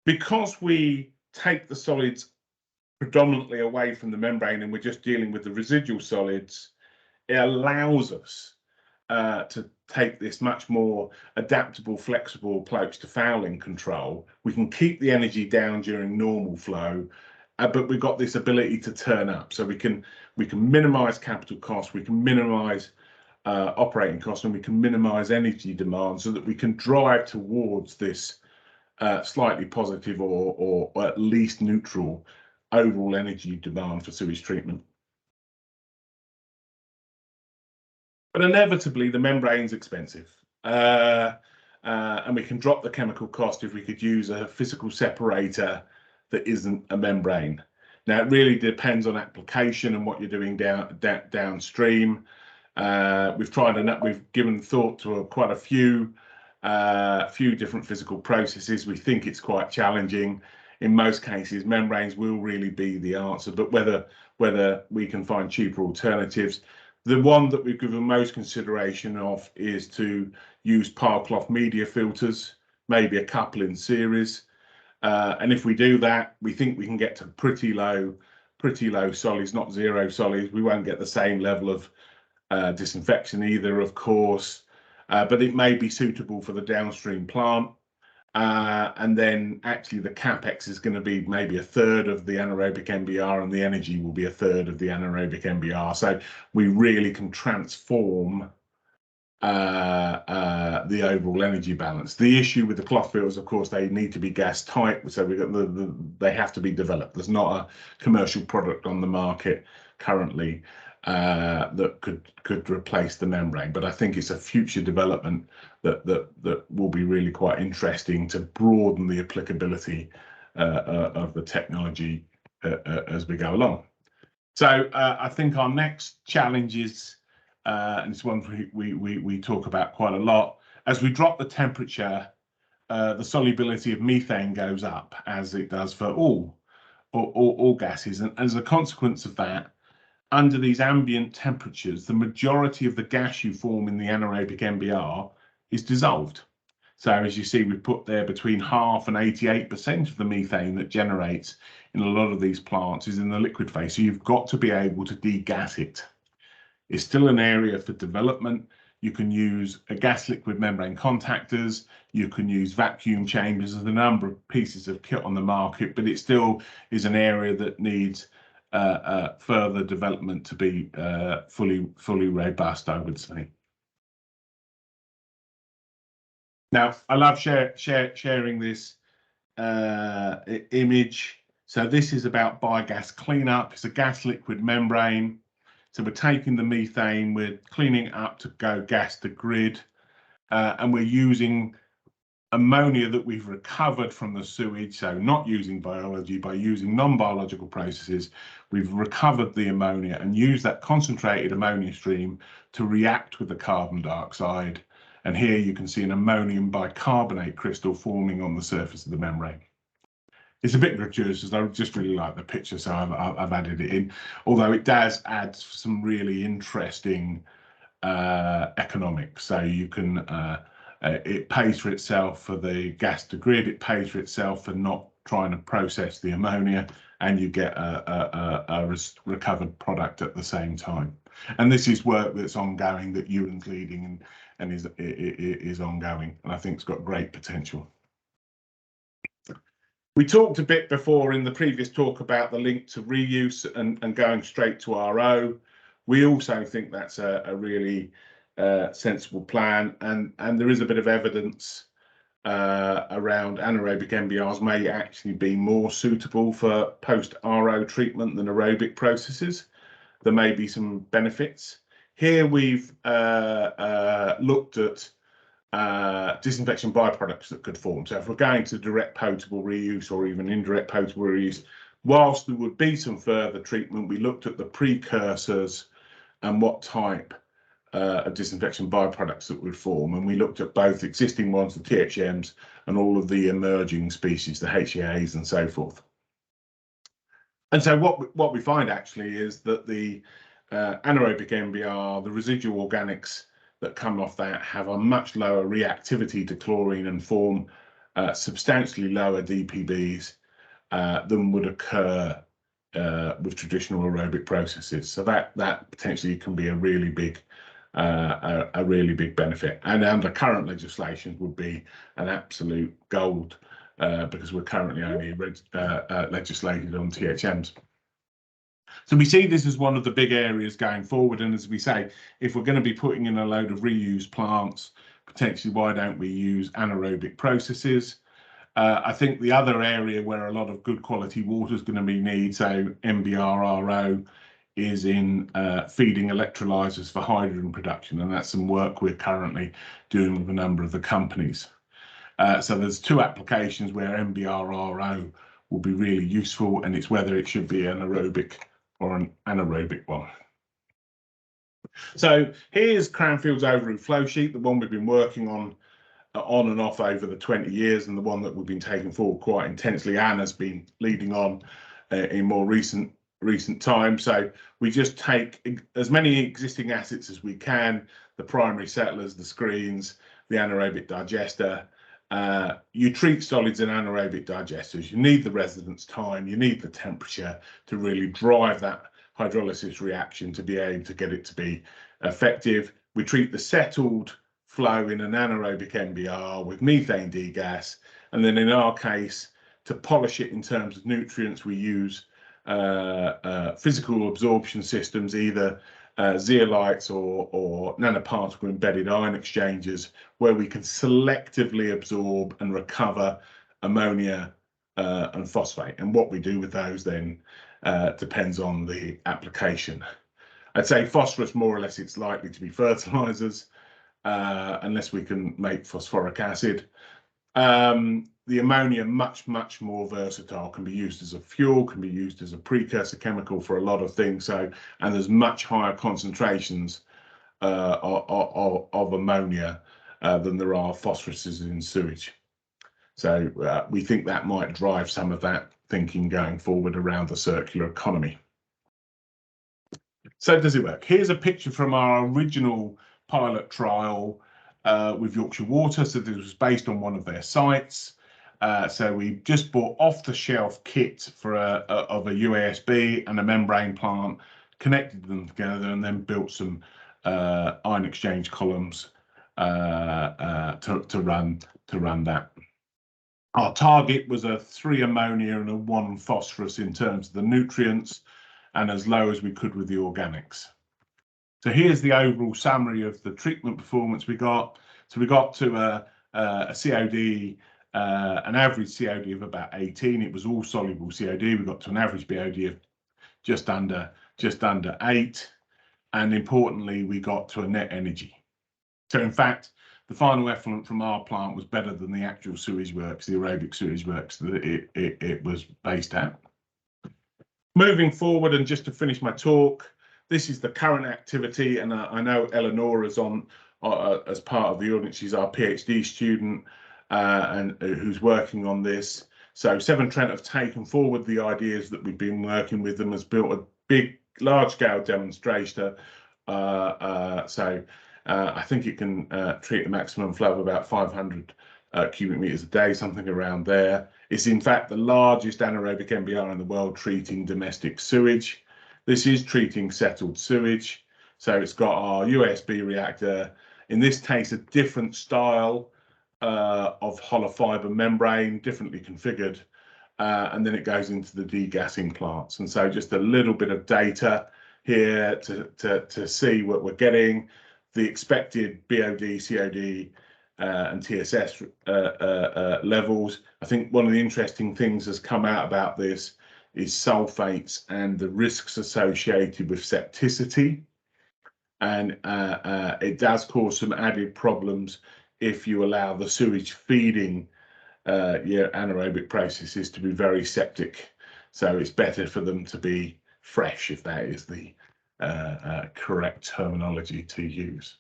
because we take the solids predominantly away from the membrane and we're just dealing with the residual solids, it allows us to take this much more adaptable, flexible approach to fouling control. We can keep the energy down during normal flow, but we've got this ability to turn up. So we can minimize capital costs, we can minimize operating costs, and we can minimize energy demand, so that we can drive towards this slightly positive or at least neutral overall energy demand for sewage treatment. But inevitably, the membrane's expensive. and we can drop the chemical cost if we could use a physical separator that isn't a membrane. Now, it really depends on application and what you're doing downstream. We've given thought to quite a few different physical processes. We think it's quite challenging. In most cases, membranes will really be the answer, but whether we can find cheaper alternatives. The one that we've given most consideration of is to use pile cloth media filters, maybe a couple in series. And if we do that, we think we can get to pretty low solids, not zero solids. We won't get the same level of disinfection either, of course, but it may be suitable for the downstream plant. And then actually the capex is going to be maybe a third of the anaerobic MBR, and the energy will be a third of the anaerobic MBR. So we really can transform the overall energy balance. The issue with the cloth filters, of course, they need to be gas tight, so we got they have to be developed. There's not a commercial product on the market currently that could replace the membrane, but I think it's a future development that will be really quite interesting to broaden the applicability of the technology as we go along. So I think our next challenge is, and it's one we talk about quite a lot, as we drop the temperature, the solubility of methane goes up, as it does for all gases, and as a consequence of that, under these ambient temperatures, the majority of the gas you form in the anaerobic MBR is dissolved. So as you see, we put there between 0.5% and 88% of the methane that generates in a lot of these plants is in the liquid phase. So you've got to be able to degas it. It's still an area for development. You can use a gas liquid membrane contactors. You can use vacuum chambers. There's a number of pieces of kit on the market, but it still is an area that needs further development to be fully robust, I would say. Now, I love sharing this image. So this is about biogas cleanup. It's a gas liquid membrane. So we're taking the methane, we're cleaning it up to go gas to grid, and we're using ammonia that we've recovered from the sewage. So not using biology, by using non-biological processes, we've recovered the ammonia and used that concentrated ammonia stream to react with the carbon dioxide. And here you can see an ammonium bicarbonate crystal forming on the surface of the membrane. It's a bit gratuitous. I just really like the picture, so I've added it in, although it does add some really interesting economics. So you can it pays for itself for the gas to grid, it pays for itself for not trying to process the ammonia, and you get a recovered product at the same time. And this is work that's ongoing, that Ewan's leading and is ongoing, and I think it's got great potential. We talked a bit before in the previous talk about the link to reuse and going straight to RO. We also think that's a really sensible plan, and there is a bit of evidence around anaerobic MBRs may actually be more suitable for post-RO treatment than aerobic processes. There may be some benefits. Here we've looked at disinfection byproducts that could form. So if we're going to direct potable reuse or even indirect potable reuse, whilst there would be some further treatment, we looked at the precursors and what type of disinfection byproducts that would form, and we looked at both existing ones, the THMs, and all of the emerging species, the HEAs and so forth. And so what we find actually is that the anaerobic MBR, the residual organics that come off that, have a much lower reactivity to chlorine and form substantially lower DPBs than would occur with traditional aerobic processes. So that potentially can be a really big benefit, and under current legislation would be an absolute gold, because we're currently only legislated on THMs. So we see this as one of the big areas going forward, and as we say, if we're going to be putting in a load of reuse plants, potentially why don't we use anaerobic processes? I think the other area where a lot of good quality water is going to be needed, so MBR RO, is in feeding electrolyzers for hydrogen production, and that's some work we're currently doing with a number of the companies. So there's two applications where AnMBR will be really useful, and it's whether it should be an aerobic or an anaerobic one. So here's Cranfield's overall flow sheet, the one we've been working on and off over the 20 years, and the one that we've been taking forward quite intensely. Anna's been leading on in more recent time. So we just take as many existing assets as we can, the primary settlers, the screens, the anaerobic digester. You treat solids in anaerobic digesters. You need the residence time, you need the temperature to really drive that hydrolysis reaction to be able to get it to be effective. We treat the settled flow in an anaerobic MBR with methane degas, and then in our case, to polish it in terms of nutrients, we use physical absorption systems, either zeolites or nanoparticle embedded ion exchangers, where we can selectively absorb and recover ammonia and phosphate. And what we do with those then depends on the application. I'd say phosphorus, more or less, it's likely to be fertilizers, unless we can make phosphoric acid. The ammonia, much more versatile, can be used as a fuel, can be used as a precursor chemical for a lot of things. So, and there's much higher concentrations of ammonia than there are phosphoruses in sewage. So we think that might drive some of that thinking going forward around the circular economy. So does it work? Here's a picture from our original pilot trial with Yorkshire Water. So this was based on one of their sites. So we just bought off-the-shelf kit for of a UASB and a membrane plant, connected them together, and then built some ion exchange columns to run that. Our target was a 3 ammonia and a 1 phosphorus in terms of the nutrients, and as low as we could with the organics. So here's the overall summary of the treatment performance we got. So we got to a COD, an average COD of about 18. It was all soluble COD. We got to an average BOD of just under 8, and importantly, we got to a net energy. So in fact, the final effluent from our plant was better than the actual sewage works, the aerobic sewage works that it was based at. Moving forward, and just to finish my talk, this is the current activity, and I know Eleanor is on as part of the audience. She's our PhD student and who's working on this. So Severn Trent have taken forward the ideas that we've been working with them, has built a big, large-scale demonstrator. I think it can treat a maximum flow of about 500 cubic meters a day, something around there. It's in fact the largest anaerobic MBR in the world treating domestic sewage. This is treating settled sewage. So it's got our USB reactor, in this case a different style of hollow fiber membrane, differently configured, and then it goes into the degassing plants. And so just a little bit of data here to see what we're getting, the expected BOD, COD and TSS levels. I think one of the interesting things that's come out about this is sulfates and the risks associated with septicity. And it does cause some added problems if you allow the sewage feeding your anaerobic processes to be very septic. So it's better for them to be fresh, if that is the correct terminology to use.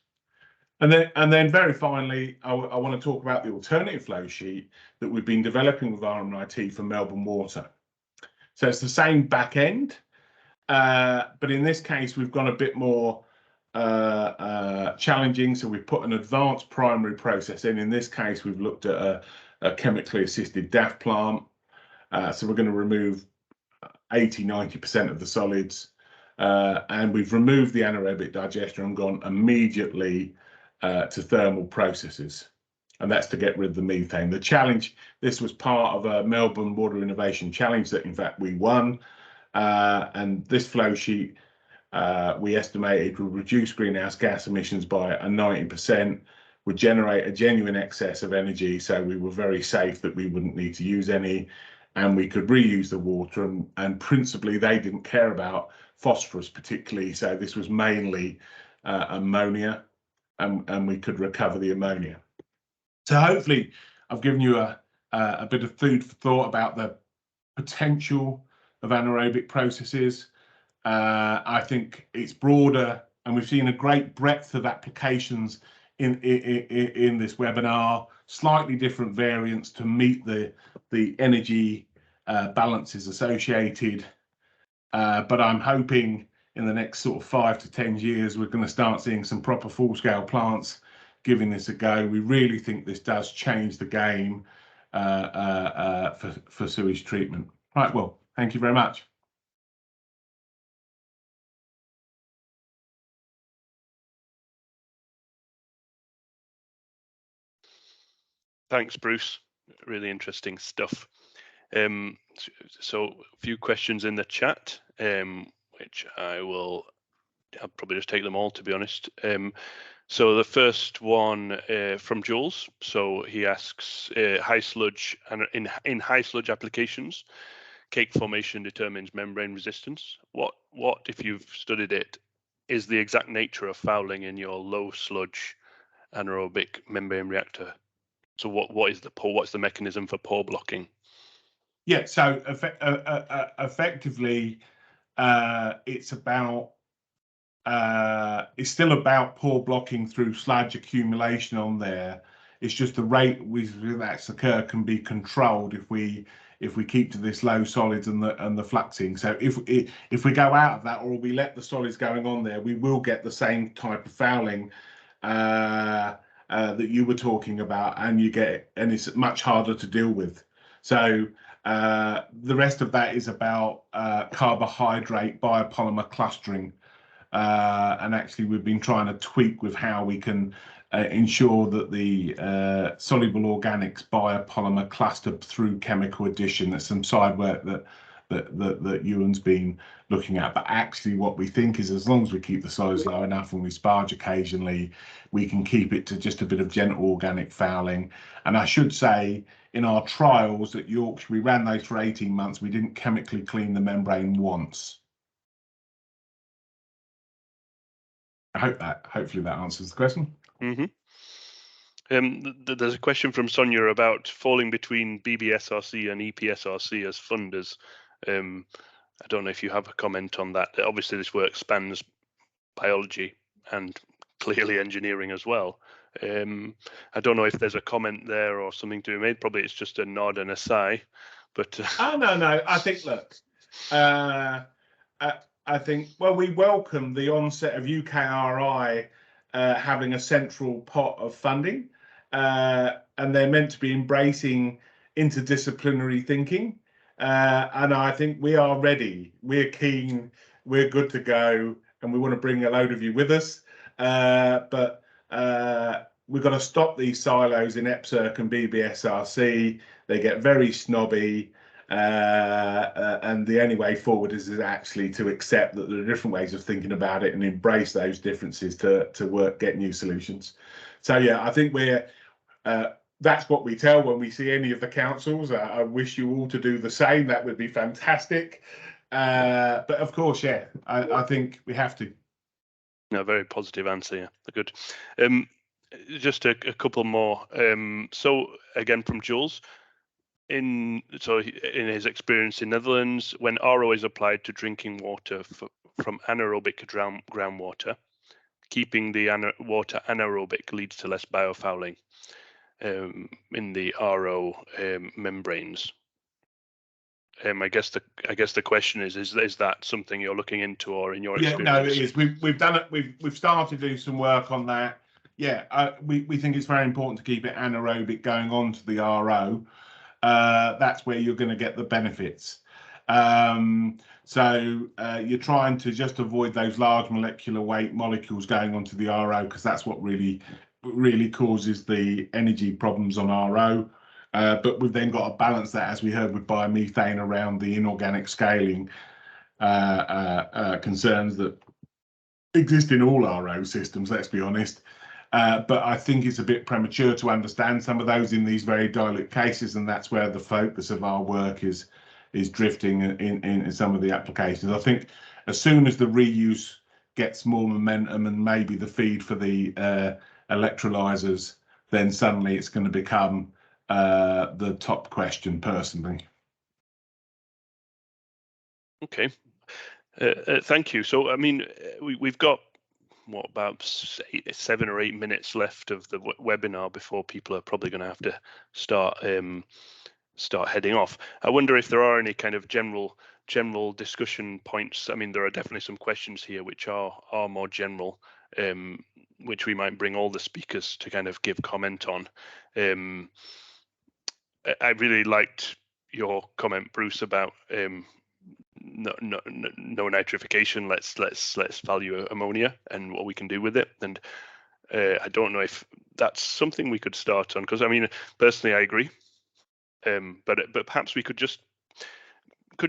And then very finally, I want to talk about the alternative flow sheet that we've been developing with RMIT for Melbourne Water. So it's the same back end, but in this case, we've gone a bit more challenging. So we've put an advanced primary process in. In this case, we've looked at a chemically assisted DAF plant. So we're going to remove 80–90% of the solids, and we've removed the anaerobic digester and gone immediately to thermal processes, and that's to get rid of the methane. The challenge, this was part of a Melbourne Water Innovation Challenge that in fact we won, and this flow sheet we estimated would reduce greenhouse gas emissions by 90%, would generate a genuine excess of energy, so we were very safe that we wouldn't need to use any and we could reuse the water, and principally they didn't care about phosphorus particularly, so this was mainly ammonia, and we could recover the ammonia. So hopefully I've given you a bit of food for thought about the potential of anaerobic processes. I think it's broader, and we've seen a great breadth of applications in this webinar, slightly different variants to meet the energy balances associated. But I'm hoping in the next sort of 5 to 10 years, we're going to start seeing some proper full-scale plants giving this a go. We really think this does change the game for sewage treatment. Right, well, thank you very much. Thanks, Bruce. Really interesting stuff. So a few questions in the chat, which I'll probably just take them all, to be honest. So the first one from Jules. So he asks, high sludge, and in high sludge applications, cake formation determines membrane resistance. What, if you've studied it, is the exact nature of fouling in your low sludge anaerobic membrane reactor? So what's the mechanism for pore blocking? Yeah, so effectively, it's still about pore blocking through sludge accumulation on there. It's just the rate with that's occur can be controlled if we keep to this low solids and the fluxing. So if we go out of that, or we let the solids going on there, we will get the same type of fouling that you were talking about, and it's much harder to deal with. So the rest of that is about carbohydrate biopolymer clustering, and actually we've been trying to tweak with how we can ensure that the soluble organics biopolymer cluster through chemical addition. There's some side work that Ewan's been looking at, but actually what we think is, as long as we keep the solids low enough and we sparge occasionally, we can keep it to just a bit of gentle organic fouling. And I should say, in our trials at Yorkshire, we ran those for 18 months. We didn't chemically clean the membrane once. Hopefully that answers the question. Mm-hmm. There's a question from Sonia about falling between BBSRC and EPSRC as funders. I don't know if you have a comment on that. Obviously, this work spans biology and clearly engineering as well. I don't know if there's a comment there or something to be made. Probably it's just a nod and a sigh. But oh no, I think, look, I think, well, we welcome the onset of UKRI having a central pot of funding, and they're meant to be embracing interdisciplinary thinking. And I think we are ready. We're keen. We're good to go, and we want to bring a load of you with us. But we've got to stop these silos in EPSRC and BBSRC. They get very snobby. And the only way forward is actually to accept that there are different ways of thinking about it and embrace those differences to get new solutions. So yeah, I think that's what we tell when we see any of the councils. I wish you all to do the same. That would be fantastic. But of course, yeah, I think we have to. No, very positive answer. Yeah, good. Just a couple more. So again from Jules. In his experience in Netherlands, when RO is applied to drinking water from anaerobic groundwater, keeping the water anaerobic leads to less biofouling in the RO membranes. I guess the question is that something you're looking into, or in your experience? Yeah, no, it is. We've done it. We've started to do some work on that. Yeah, we think it's very important to keep it anaerobic going on to the RO. That's where you're going to get the benefits. So you're trying to just avoid those large molecular weight molecules going onto the RO, because that's what really causes the energy problems on RO. But we've then got to balance that, as we heard with biomethane, around the inorganic scaling concerns that exist in all RO systems, let's be honest. But I think it's a bit premature to understand some of those in these very dilute cases, and that's where the focus of our work is drifting in some of the applications. I think as soon as the reuse gets more momentum and maybe the feed for the electrolyzers, then suddenly it's going to become the top question personally. Okay, thank you. So, I mean, we've got what, about 7 or 8 minutes left of the webinar before people are probably going to have to start heading off. I wonder if there are any kind of general discussion points. I mean, there are definitely some questions here which are more general, which we might bring all the speakers to kind of give comment on. I really liked your comment, Bruce, about no nitrification. Let's value ammonia and what we can do with it. And I don't know if that's something we could start on, because I mean, personally, I agree. But perhaps we could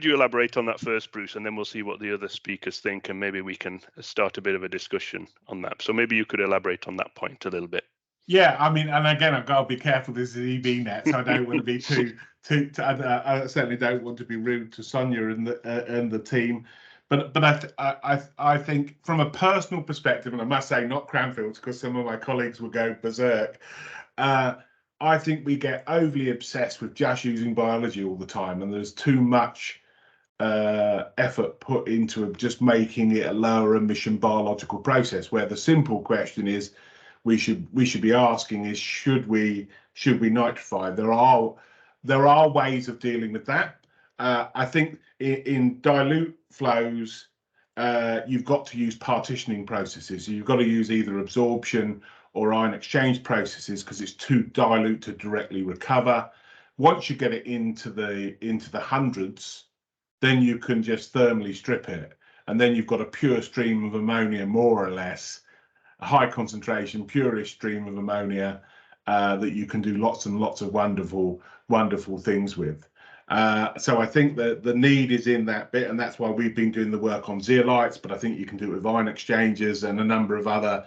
you elaborate on that first, Bruce, and then we'll see what the other speakers think, and maybe we can start a bit of a discussion on that. So maybe you could elaborate on that point a little bit. Yeah, I mean, and again, I've got to be careful. This is EBNet, so I don't want to be too. I certainly don't want to be rude to Sonia and the team. But I think from a personal perspective, and I must say, not Cranfield, because some of my colleagues will go berserk. I think we get overly obsessed with just using biology all the time, and there's too much effort put into just making it a lower emission biological process, where the simple question is we should be asking is should we nitrify? There are ways of dealing with that. I think in dilute flows you've got to use partitioning processes. You've got to use either absorption or ion exchange processes because it's too dilute to directly recover. Once you get it into the hundreds, then you can just thermally strip it, and then you've got a pure stream of ammonia, more or less, a high concentration, purish stream of ammonia that you can do lots and lots of wonderful things with. So I think that the need is in that bit, and that's why we've been doing the work on zeolites, but I think you can do it with ion exchanges and a number of other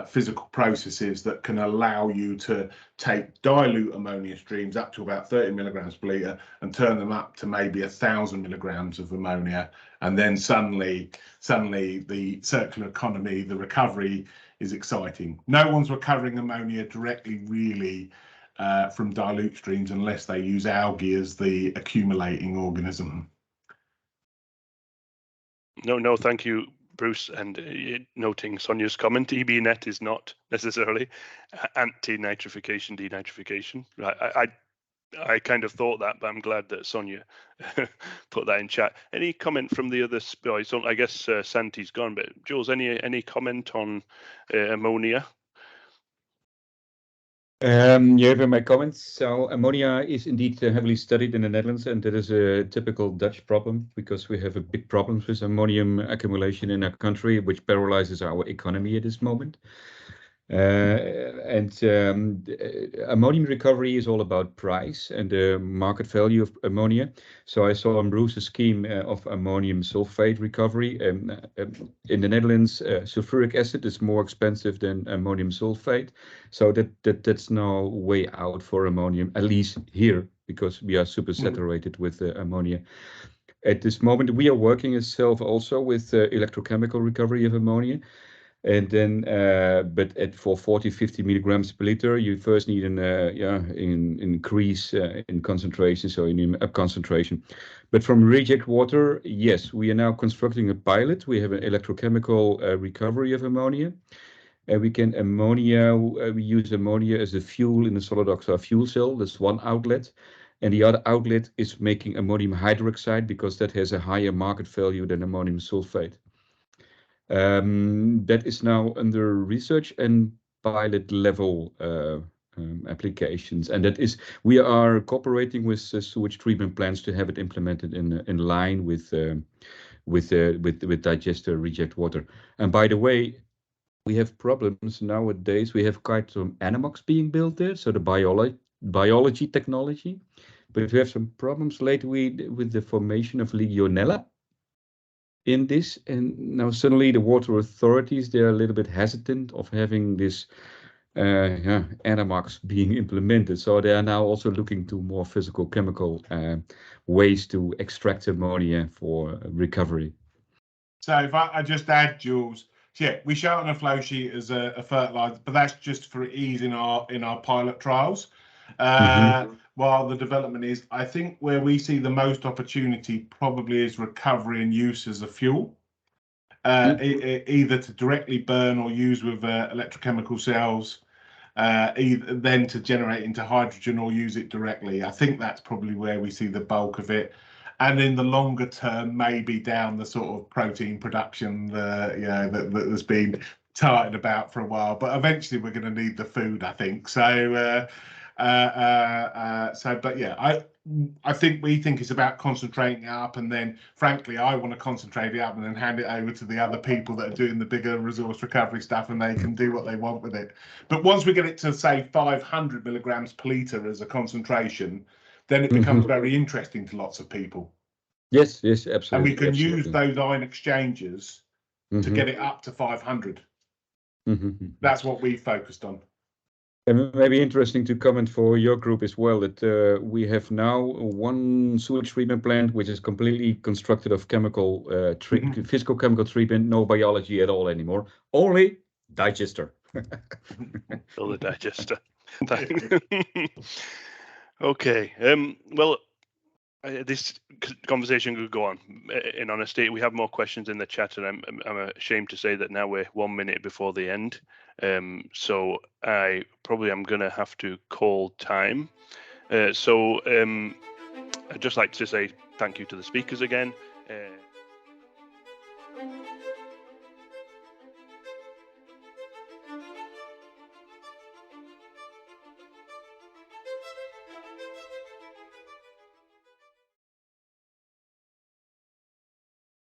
physical processes that can allow you to take dilute ammonia streams up to about 30 milligrams per litre and turn them up to maybe 1,000 milligrams of ammonia, and then suddenly the circular economy, the recovery is exciting. No one's recovering ammonia directly really from dilute streams unless they use algae as the accumulating organism. No, thank you, Bruce, and noting Sonia's comment, EBNet is not necessarily anti-nitrification, denitrification. I kind of thought that, but I'm glad that Sonia put that in chat. Any comment from the other? I guess Santi's gone, but Jules, any comment on ammonia? You have my comments. So ammonia is indeed heavily studied in the Netherlands, and that is a typical Dutch problem because we have a big problem with ammonium accumulation in our country, which paralyzes our economy at this moment. Ammonium recovery is all about price and the market value of ammonia. So I saw on Bruce's scheme of ammonium sulfate recovery. In the Netherlands, sulfuric acid is more expensive than ammonium sulfate. So that's now way out for ammonium, at least here, because we are super saturated with ammonia. At this moment, we are working itself also with electrochemical recovery of ammonia. And then, for 40-50 milligrams per liter, you first need an increase in concentration, so in up concentration. But from reject water, yes, we are now constructing a pilot. We have an electrochemical recovery of ammonia. We use ammonia as a fuel in the solid oxide fuel cell. That's one outlet. And the other outlet is making ammonium hydroxide because that has a higher market value than ammonium sulfate. That is now under research and pilot level applications, and we are cooperating with sewage treatment plants to have it implemented in line with digester reject water. And by the way, we have problems nowadays. We have quite some AnMBRs being built there, so the biology technology, but we have some problems lately with the formation of Legionella in this, and now suddenly the water authorities, they're a little bit hesitant of having this anammox being implemented. So they are now also looking to more physical chemical ways to extract ammonia for recovery. So if I just add, Jules, yeah, we show it on a flow sheet as a fertilizer, but that's just for ease in our pilot trials. While the development is, I think where we see the most opportunity probably is recovery and use as a fuel, either to directly burn or use with electrochemical cells, then to generate into hydrogen or use it directly. I think that's probably where we see the bulk of it. And in the longer term, maybe down the sort of protein production, that's been tarted about for a while. But eventually, we're going to need the food, I think. So, but yeah, I think we think it's about concentrating it up, and then, frankly, I want to concentrate it up and then hand it over to the other people that are doing the bigger resource recovery stuff, and they can do what they want with it. But once we get it to say 500 milligrams per liter as a concentration, then it becomes very interesting to lots of people. Yes, absolutely. And we can use those ion exchangers to get it up to 500. That's what we focused on. And maybe interesting to comment for your group as well that we have now one sewage treatment plant which is completely constructed of chemical, physical chemical treatment, no biology at all anymore, only digester. Still the digester. Okay. Well, this conversation could go on. In honesty, we have more questions in the chat, and I'm ashamed to say that now we're 1 minute before the end. So I probably am going to have to call time. I'd just like to say thank you to the speakers again.